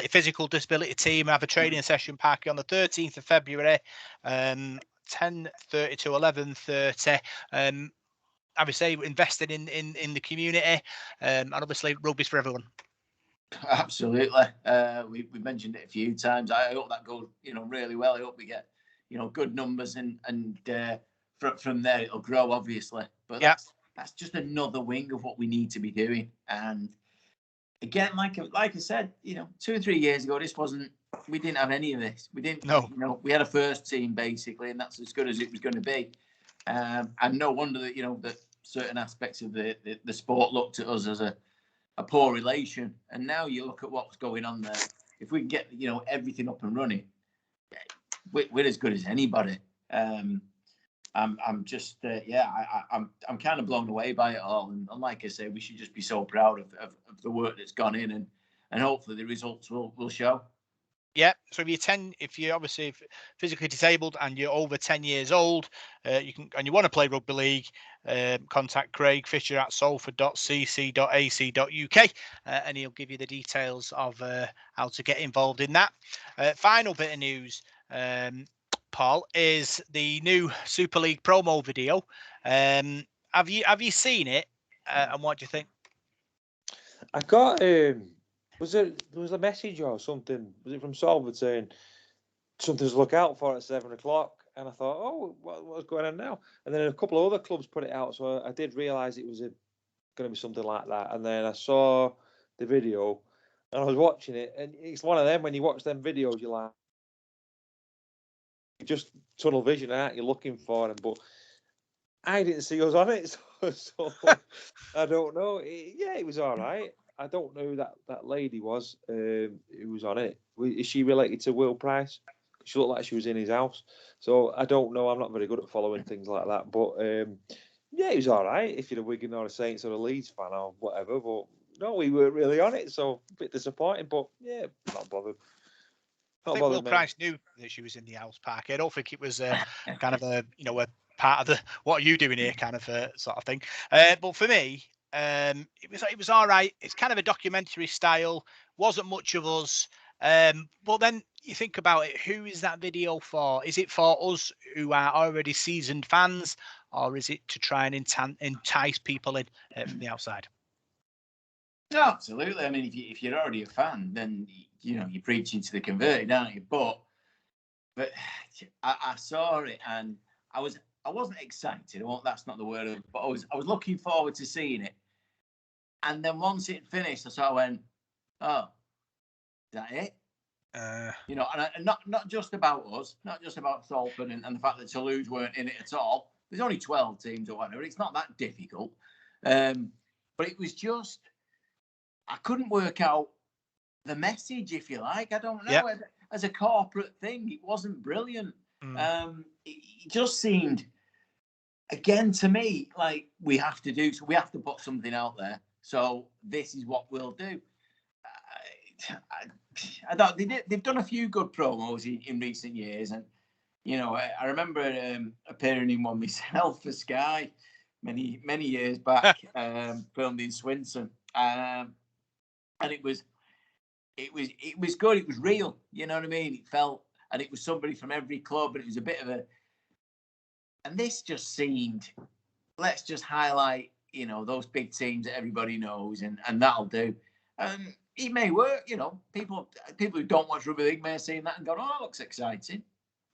physical disability team have a training session party on the 13th of February, 10:30 to 11:30. Obviously, invested in the community, and obviously rugby's for everyone. Absolutely. We've mentioned it a few times. I hope that goes, really well. I hope we get, good numbers and from there it'll grow, obviously. But that's just another wing of what we need to be doing. And again, like I said, 2 or 3 years ago, we didn't have any of this. We didn't. No. We had a first team basically, and that's as good as it was going to be. And no wonder that that certain aspects of the sport looked at us as a poor relation. And now you look at what's going on there. If we can get everything up and running, we're as good as anybody. I'm just I'm kind of blown away by it all. And like I say, we should just be so proud of the work that's gone in. and hopefully the results will show. Yeah, so if you're obviously physically disabled and you're over 10 years old, you want to play rugby league, contact Craig Fisher at salford.cc.ac.uk, and he'll give you the details of how to get involved in that. Final bit of news, Paul, is the new Super League promo video. Have you seen it? And what do you think? I got there was a message or something? Was it from Salford saying something to look out for at 7:00? And I thought, oh, what's going on now? And then a couple of other clubs put it out, so I did realise it was going to be something like that. And then I saw the video, and I was watching it, and it's one of them when you watch them videos, you're like, just tunnel vision, aren't you, looking for them? But I didn't see us on it, so I don't know. It was all right. I don't know who that lady was who was on it. Is she related to Will Price? She looked like she was in his house. So I don't know. I'm not very good at following things like that. But it was all right if you're a Wigan or a Saints or a Leeds fan or whatever. But no, we weren't really on it. So a bit disappointing. But yeah, not bothered. I think Will Price knew that she was in the house park. I don't think it was kind of a part of the what are you doing here kind of sort of thing. But for me, it was all right. It's kind of a documentary style. Wasn't much of us. But then you think about it, who is that video for? Is it for us who are already seasoned fans, or is it to try and entice people in from the outside? No, absolutely. I mean, if you're already a fan, then you're preaching to the converted, aren't you? But I saw it and I wasn't excited. That's not the word. But I was looking forward to seeing it. And then once it finished, I sort of went, "Oh, is that it?" And not just about us, not just about Salford and the fact that Toulouse weren't in it at all. There's only 12 teams or whatever. It's not that difficult. But it was just, I couldn't work out the message, if you like. I don't know. Yep. As a corporate thing, it wasn't brilliant. It just seemed, again, to me, like we have to put something out there. So this is what we'll do. I thought they've done a few good promos in recent years, and I remember appearing in one myself for Sky many years back, filmed in Swinton, and it was good. It was real, you know what I mean? It felt, and it was somebody from every club, and it was a bit of a. And this just seemed, let's just highlight, those big teams that everybody knows, and that'll do. It may work, people who don't watch rugby league may have seen that and gone, "Oh, that looks exciting.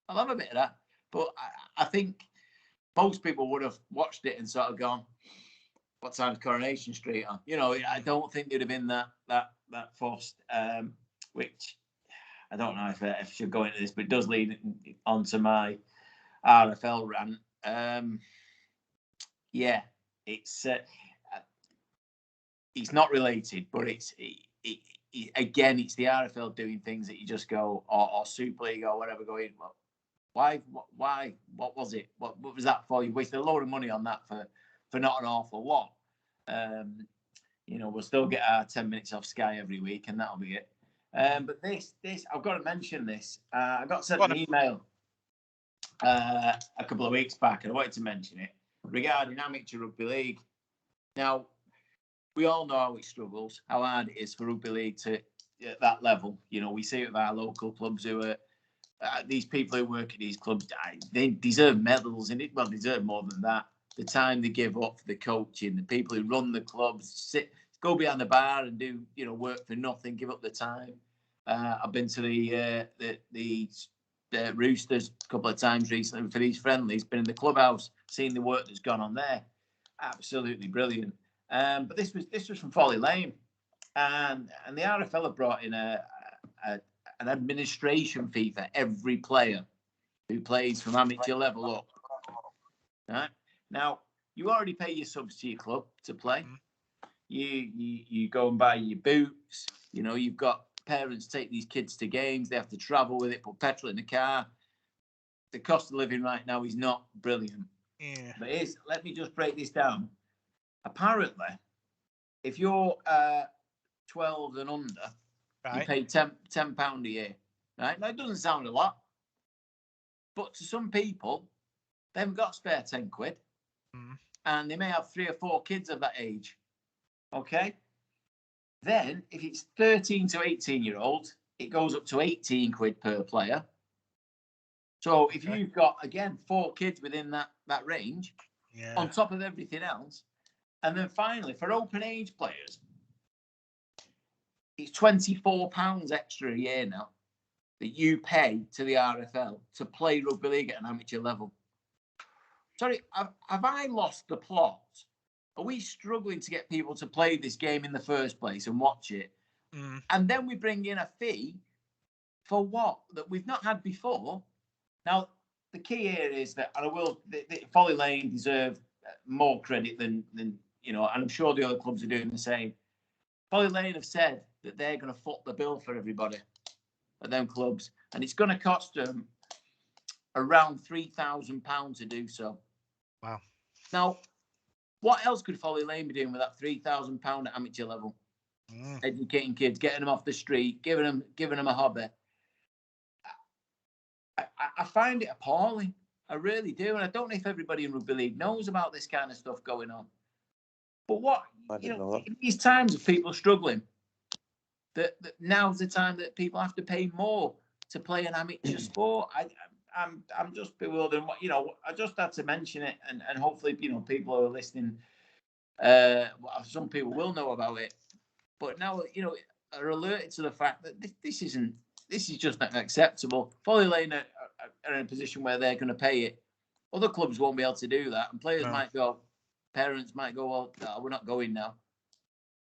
I'll have a bit of that." But I think most people would have watched it and sort of gone, "What time's Coronation Street on?" I don't think they'd have been that fussed. Which I don't know if I should go into this, but it does lead onto my RFL rant. It's not related, but it's the RFL doing things that you just go, or Super League or whatever, going, well, why, what was it? What was that for? You wasted a load of money on that for not an awful lot. We'll still get our 10 minutes off Sky every week, and that'll be it. But this, I've got to mention this. I got sent an email a couple of weeks back, and I wanted to mention it regarding amateur rugby league. Now, we all know how it struggles, how hard it is for rugby league to at that level. We see it with our local clubs who are these people who work at these clubs. They deserve medals, and they deserve more than that. The time they give up for the coaching, the people who run the clubs, go behind the bar and do work for nothing, give up the time. I've been to the Roosters a couple of times recently for these friendlies. Been in the clubhouse, seen the work that's gone on there. Absolutely brilliant. But this was from Folly Lane, and the RFL have brought in an administration fee for every player who plays from amateur level up. Right? Now, you already pay your subs to your club to play. You go and buy your boots. You've got parents take these kids to games. They have to travel with it, put petrol in the car. The cost of living right now is not brilliant. Yeah. But let me just break this down. Apparently, if you're 12 and under, Right. You pay £10 a year. Right? Now, it doesn't sound a lot. But to some people, they haven't got spare 10 quid. And they may have 3 or 4 kids of that age. Okay? Then, if it's 13 to 18-year-olds, it goes up to 18 quid per player. So if you've got, again, 4 kids within that range, on top of everything else, and then finally, for open age players, it's £24 extra a year now that you pay to the RFL to play rugby league at an amateur level. Sorry, have I lost the plot? Are we struggling to get people to play this game in the first place and watch it? And then we bring in a fee for what? That we've not had before. Now, the key here is that, and I will, Folly Lane deserve more credit than and I'm sure the other clubs are doing the same. Folly Lane have said that they're going to foot the bill for everybody at them clubs, and it's going to cost them around £3,000 to do so. Wow. Now, what else could Folly Lane be doing with that £3,000 at amateur level? Educating kids, getting them off the street, giving them a hobby. I find it appalling. I really do, and I don't know if everybody in rugby league knows about this kind of stuff going on. But in these times of people struggling, that now's the time that people have to pay more to play an amateur sport. I'm just bewildered. I just had to mention it, and hopefully, people who are listening, some people will know about it. But now, are alerted to the fact that this is just not acceptable. Folly Lane are in a position where they're going to pay it. Other clubs won't be able to do that, and players might go. Parents might go, well, no, we're not going now,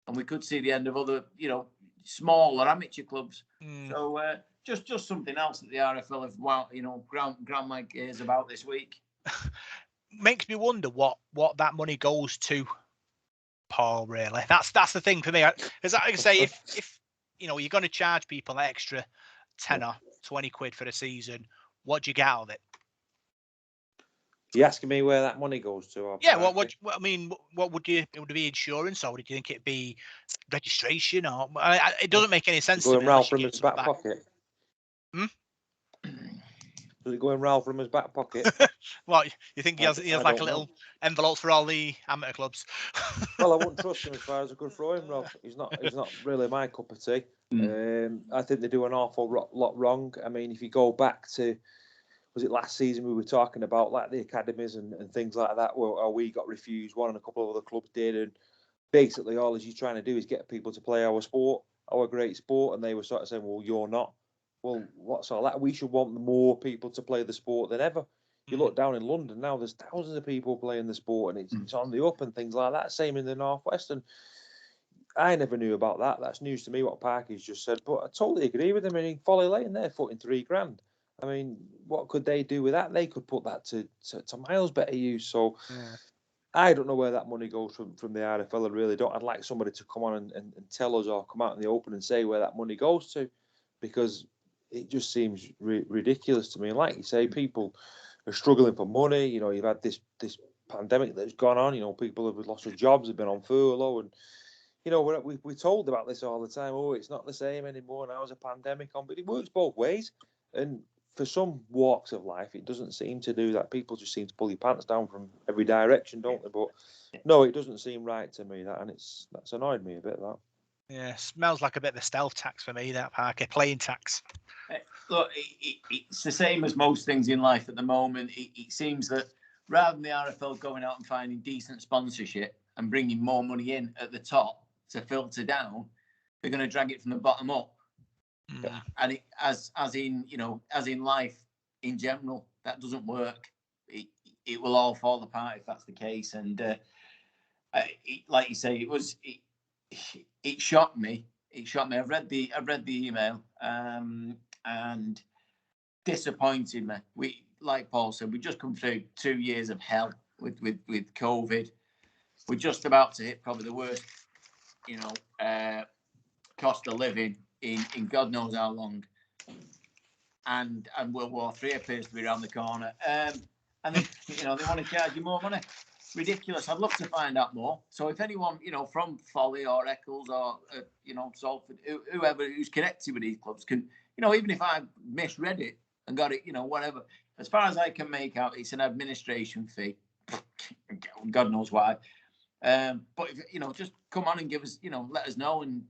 and we could see the end of other, smaller amateur clubs. So just something else that the RFL have, ground my gears about this week. Makes me wonder what that money goes to, Paul. Really, that's the thing for me. As I say, if you're going to charge people an extra 10 or 20 quid for a season, what do you get out of it? You asking me where that money goes to? Yeah, what would it be insurance, or would you think it'd be registration, or it doesn't make any sense to me. Ralph from his back pocket. Does it go in Ralph from his back pocket? What, you think he has like a little envelope for all the amateur clubs? Well, I wouldn't trust him as far as I could throw him, Rob. He's not really my cup of tea. I think they do an awful lot wrong. I mean, if you go back to, was it last season we were talking about like the academies and things like that, where we got refused, one and a couple of other clubs did, and basically all you're trying to do is get people to play our sport, our great sport, and they were sort of saying, well, you're not. Well, what's all that? We should want more people to play the sport than ever. You look down in London now, there's thousands of people playing the sport, and it's on the up and things like that. Same in the Northwest, and I never knew about that. That's news to me, what Parky's just said, but I totally agree with him. I mean, Folly Lane, they're footing $3,000. I mean, what could they do with that? They could put that to miles better use. So I don't know where that money goes from the RFL. I really don't. I'd like somebody to come on and tell us, or come out in the open and say where that money goes to, because it just seems ridiculous to me. And like you say, people are struggling for money. You've had this pandemic that's gone on. People have lost their jobs, have been on furlough, and we're told about this all the time. Oh, it's not the same anymore. Now there's a pandemic on, but it works both ways. And for some walks of life, it doesn't seem to do that. People just seem to pull your pants down from every direction, don't they? But no, it doesn't seem right to me, that, and that's annoyed me a bit, that. Yeah, smells like a bit of a stealth tax for me, that, Parker. Playing tax. Look, it's the same as most things in life at the moment. It seems that rather than the RFL going out and finding decent sponsorship and bringing more money in at the top to filter down, they're going to drag it from the bottom up. And as in life in general, that doesn't work. It will all fall apart if that's the case. And like you say, it shocked me. It shocked me. I've read the email and disappointed me. We, like Paul said, we just come through 2 years of hell with COVID. We're just about to hit probably the worst, cost of living in God knows how long, and World War III appears to be around the corner, and they want to charge you more money. ridiculous. I'd love to find out more. So if anyone, from Folly or Eccles or, Salford, whoever who's connected with these clubs can, even if I misread it and got it, whatever, as far as I can make out, it's an administration fee. God knows why. But if, just come on and give us, let us know, and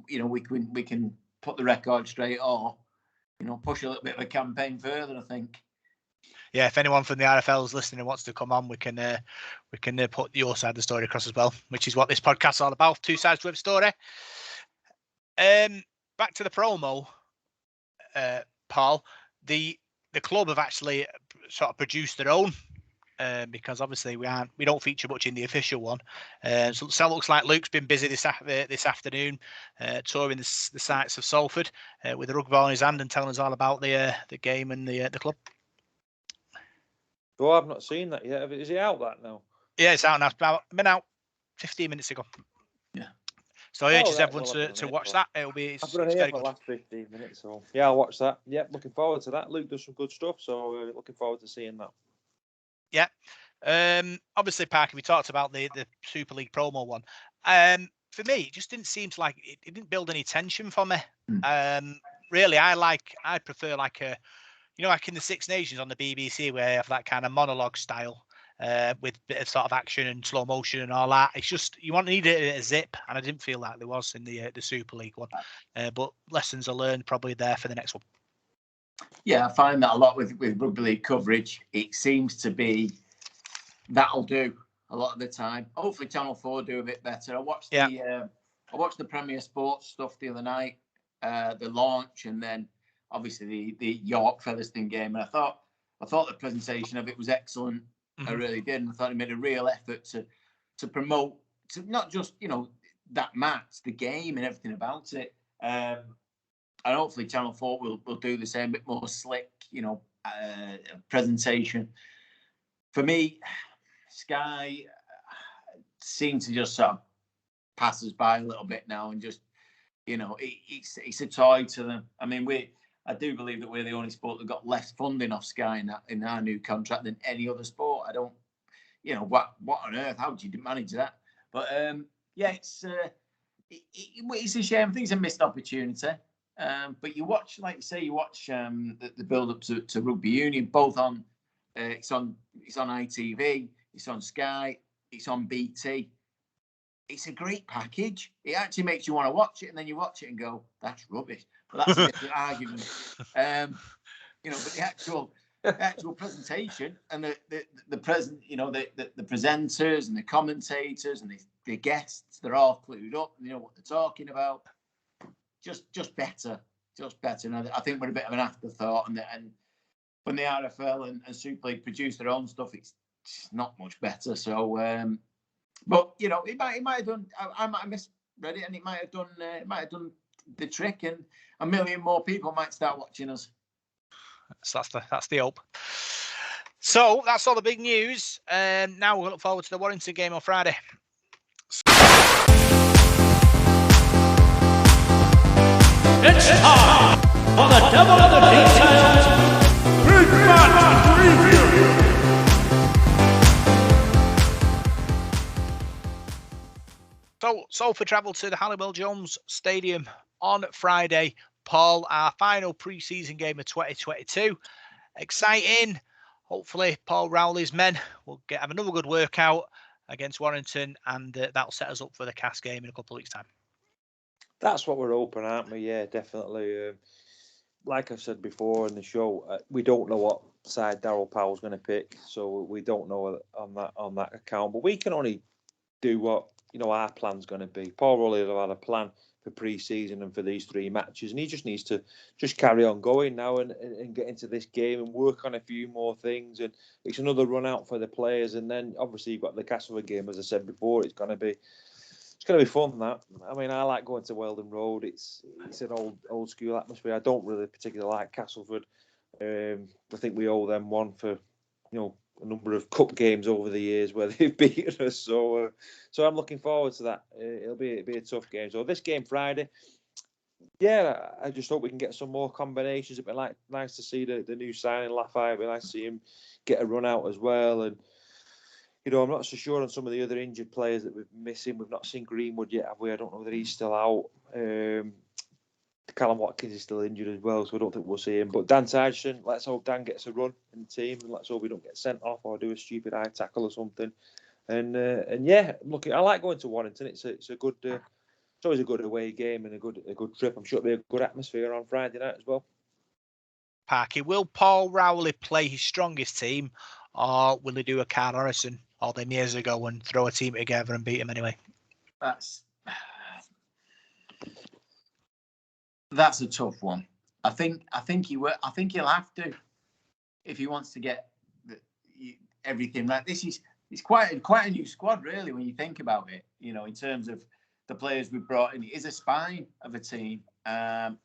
we can put the record straight, or push a little bit of a campaign further, I think. Yeah, if anyone from the RFL is listening and wants to come on, we can put your side of the story across as well, which is what this podcast is all about. Two sides to every story. Back to the promo, Paul. The club have actually sort of produced their own. Because obviously we don't feature much in the official one. So it looks like Luke's been busy this afternoon, touring the sites of Salford with a rugby ball in his hand and telling us all about the game and the club. Oh, I've not seen that yet. Is it out that now? Yeah, it's out now. It's been out 15 minutes ago. Yeah. So I urge everyone to watch that. It'll be. I've been here for the last 15 minutes, so yeah, I'll watch that. Yeah, looking forward to that. Luke does some good stuff, so looking forward to seeing that. Yeah. Obviously, Parker, we talked about the Super League promo one. For me, it just didn't seem to it didn't build any tension for me. Really, I prefer like a, like in the Six Nations on the BBC where they have that kind of monologue style with a bit of sort of action and slow motion and all that. It's just you need a zip, and I didn't feel like there was in the Super League one. But lessons are learned probably there for the next one. Yeah, I find that a lot with rugby league coverage. It seems to be that'll do a lot of the time. Hopefully, Channel 4 do a bit better. I watched the Premier Sports stuff the other night, the launch, and then obviously the York Featherstone game. And I thought the presentation of it was excellent. I really did, and I thought he made a real effort to promote, to not just that match, the game, and everything about it. And hopefully Channel 4 will do the same, bit more slick, presentation. For me, Sky seem to just sort of pass us by a little bit now, and just it's a toy to them. I mean, I do believe that we're the only sport that got less funding off Sky in our new contract than any other sport. I don't, what on earth? How did you manage that? But yeah, it's a shame. I think it's a missed opportunity. But you watch, like you say, the build up to rugby union, both on it's on ITV, it's on Sky, it's on BT. It's a great package. It actually makes you want to watch it, and then you watch it and go, "That's rubbish." But that's a different argument. But the actual presentation and the present, the presenters and the commentators and the guests, they're all clued up and what they're talking about. Just better. And I think we're a bit of an afterthought. And when the RFL and Super League produce their own stuff, it's not much better. So, but it might have done. I might have misread it, and it might have done the trick, and a million more people might start watching us. That's the hope. So that's all the big news. Now we'll look forward to the Warrington game on Friday. It's time for the Devil of the Details Big Match Review. So Salford travelled to the Halliwell Jones Stadium on Friday. Paul, our final pre-season game of 2022. Exciting. Hopefully Paul Rowley's men will have another good workout against Warrington, and that'll set us up for the Cass game in a couple of weeks' time. That's what we're hoping, aren't we? Yeah, definitely. Like I've said before in the show, we don't know what side Darryl Powell's going to pick, so we don't know on that account. But we can only do what our plan's going to be. Paul Rowley will have had a plan for pre-season and for these 3 matches, and he just needs to carry on going now and get into this game and work on a few more things. And it's another run out for the players, and then obviously you've got the Castleford game, as I said before. It's going to be fun. That, I mean, I like going to Weldon Road. It's an old school atmosphere. I don't really particularly like Castleford. I think we owe them one for a number of cup games over the years where they've beaten us. So I'm looking forward to that. It'll be a tough game. So this game Friday, yeah, I just hope we can get some more combinations. It'd be nice to see the new signing Lafayette. It'd be nice to see him get a run out as well. And I'm not so sure on some of the other injured players that we're missing. We've not seen Greenwood yet, have we? I don't know whether he's still out. Callum Watkins is still injured as well, so I don't think we'll see him. But Dan Tyson, let's hope Dan gets a run in the team, and let's hope we don't get sent off or do a stupid high tackle or something. And yeah, look, I like going to Warrington. It's a good. It's always a good away game and a good trip. I'm sure it'll be a good atmosphere on Friday night as well. Parky, will Paul Rowley play his strongest team, or will he do a Carl Harrison all them years ago and throw a team together and beat him anyway? That's a tough one. I think he'll have to if he wants to get everything right. It's quite a new squad, really, when you think about it. In terms of the players we've brought in, it is a spine of a team, and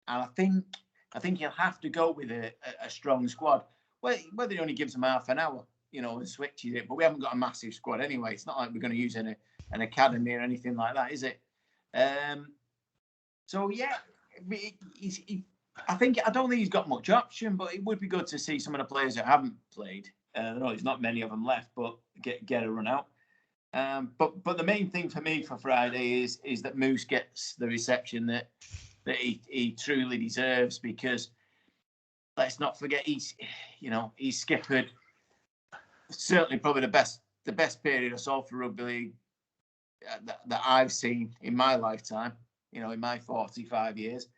I think he'll have to go with a strong squad. Whether he only gives them half an hour, and switches it, but we haven't got a massive squad anyway. It's not like we're going to use an academy or anything like that, is it? So yeah, I don't think he's got much option, but it would be good to see some of the players that haven't played. No, there's not many of them left, but get a run out. But the main thing for me for Friday is that Moose gets the reception that he truly deserves, because let's not forget he's skippered certainly probably the best period of Salford Rugby League that I've seen in my lifetime. In my 45 years,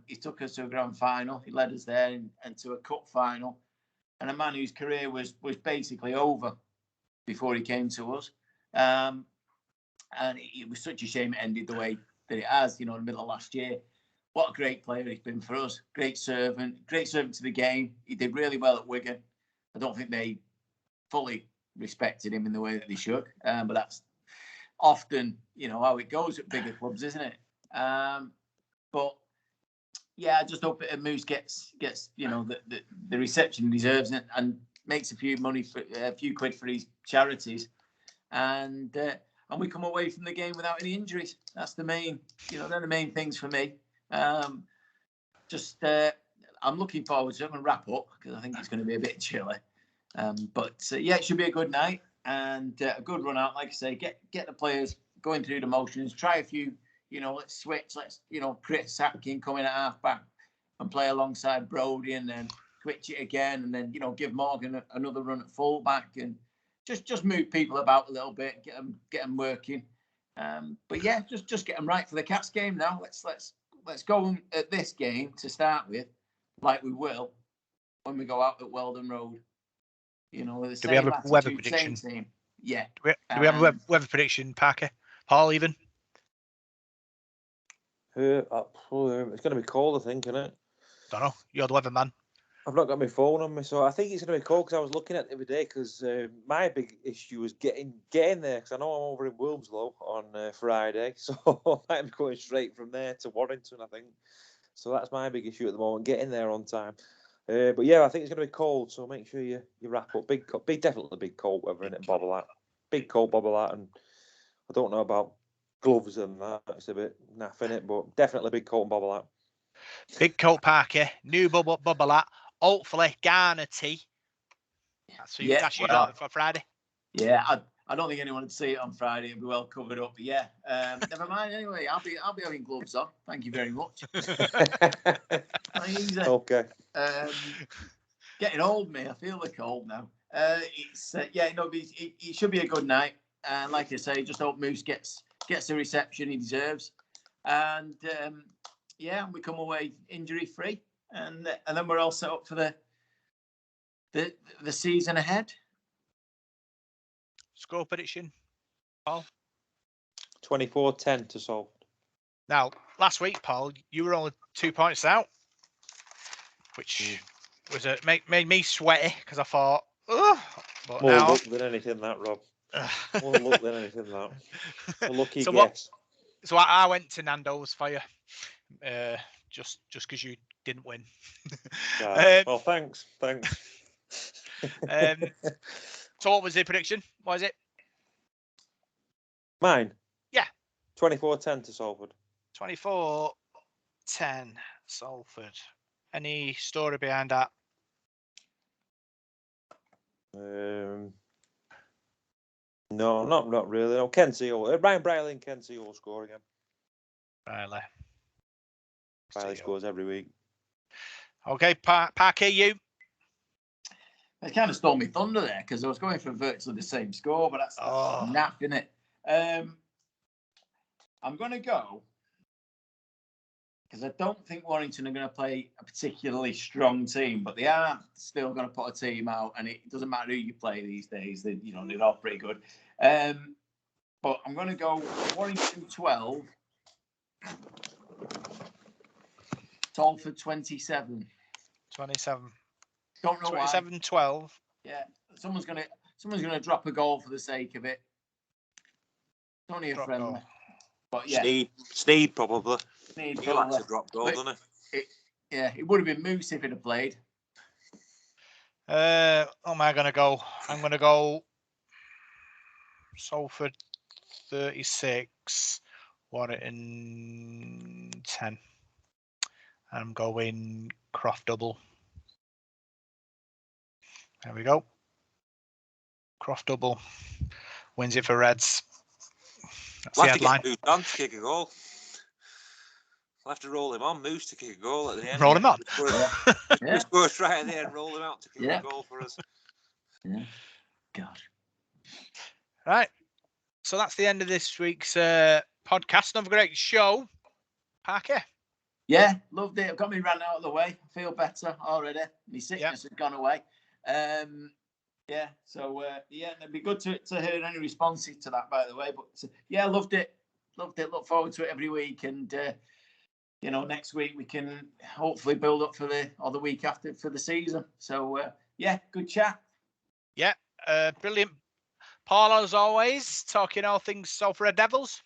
he took us to a grand final. He led us there and to a cup final, and a man whose career was basically over before he came to us. And it was such a shame it ended the way that it has, in the middle of last year. What a great player he's been for us. Great servant to the game. He did really well at Wigan. I don't think they fully respected him in the way that they should. But that's often, how it goes at bigger clubs, isn't it? But yeah, I just hope Moose gets the reception he deserves and makes a few quid for his charities, and we come away from the game without any injuries. That's the main, they're the main things for me. I'm looking forward to it. I'm going to wrap up because I think it's going to be a bit chilly. But yeah, it should be a good night and a good run out. Like I say, get the players going through the motions. Try a few, let's switch. Let's, Chris Sapkin coming at half back and play alongside Brody, and then switch it again, and then give Morgan another run at full back, and just move people about a little bit, get them working. But yeah, just get them right for the Cats game now. Let's go at this game to start with, like we will when we go out at Weldon Road. With the Do we have a weather attitude, prediction? same team. Yeah. Do we have a weather prediction, Parker? Paul, even? It's going to be cold, I think, isn't it? Don't know. You're the weatherman. I've not got my phone on me, so I think it's going to be cold, because I was looking at it the other day, because my big issue was getting there, because I know I'm over in Wilmslow on Friday, so I'm going straight from there to Warrington, I think. So that's my big issue at the moment, getting there on time. But yeah, I think it's going to be cold, so make sure you wrap up. Definitely big cold weather in it, bobble that. Big cold bobble that, and I don't know about gloves and that. It's a bit naff in it, but definitely big coat and bobble that. Big coat, Parker. New bubble that. Hopefully, Garner tea. That's you for Friday. Yeah, I don't think anyone would see it on Friday. It'll be well covered up. But yeah, never mind. Anyway, I'll be having gloves on. Thank you very much. Okay. Getting old, me. I feel the cold now. It should be a good night. And like I say, just hope Moose gets the reception he deserves. And we come away injury free, and then we're all set up for the season ahead. Score prediction, Paul? 24-10 to Salford. Now, last week, Paul, you were only 2 points out, which was made me sweaty, because I thought, but more now, luck than anything that, Rob. More luck than anything that. A lucky guess. So I went to Nando's for you, just because you didn't win. Well, thanks. So what was the prediction? What is it? Mine? Yeah. 24-10 to Salford. 24-10 Salford. Any story behind that? No, not really. No, Kenzie will. Ryan Briley and Kenzie will score again. Riley. Briley scores every week. Okay, Parker, you. They kind of stole me thunder there because I was going for virtually the same score, but that's naff, innit? I'm going to go because I don't think Warrington are going to play a particularly strong team, but they are still going to put a team out, and it doesn't matter who you play these days. They're all pretty good. But I'm going to go Warrington 12, Salford 27. 27. Don't know 27, why. 12. Yeah, someone's gonna drop a goal for the sake of it. It's only a friendly. But yeah, Sneed probably. Sneed He likes to drop goal, doesn't he? It would have been Moose if he'd have played. What am I going to go? I'm going to go Salford 36, Warrington 10. I'm going Croft double. There we go. Croft double wins it for Reds. That's the headline. Moose on to kick a goal. We'll have to roll him on, Moose, to kick a goal at the end. Roll him on. Yeah. Scores right at the end, roll him out to kick a goal for us. Yeah. God. Right. So that's the end of this week's podcast. Another great show. Parker. Yeah, loved it. I've got me rant out of the way. I feel better already. My sickness had gone away. Yeah, so it'd be good to hear any responses to that, by the way. But yeah, loved it. Look forward to it every week, and next week we can hopefully build up for the week after for the season. So yeah, good chat. Yeah, brilliant. Paul, as always, talking all things Salford Red Devils.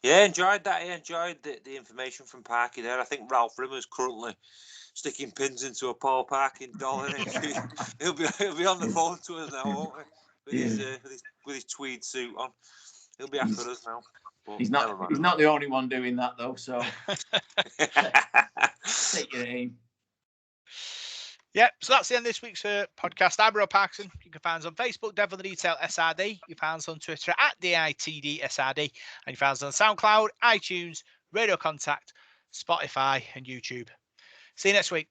Yeah, enjoyed that. I enjoyed the information from Parky there. I think Ralph Rimmer's currently sticking pins into a Paul Parky dollar. he'll be on the phone to us now, won't he? With his tweed suit on. He'll be after us now. He's not the only one doing that though, so take your aim. Yeah, so that's the end of this week's podcast. I'm Rob Parkinson. You can find us on Facebook, Devil in the Detail SRD. You can find us on Twitter at DITDSRD. And you can find us on SoundCloud, iTunes, Radio Contact, Spotify, and YouTube. See you next week.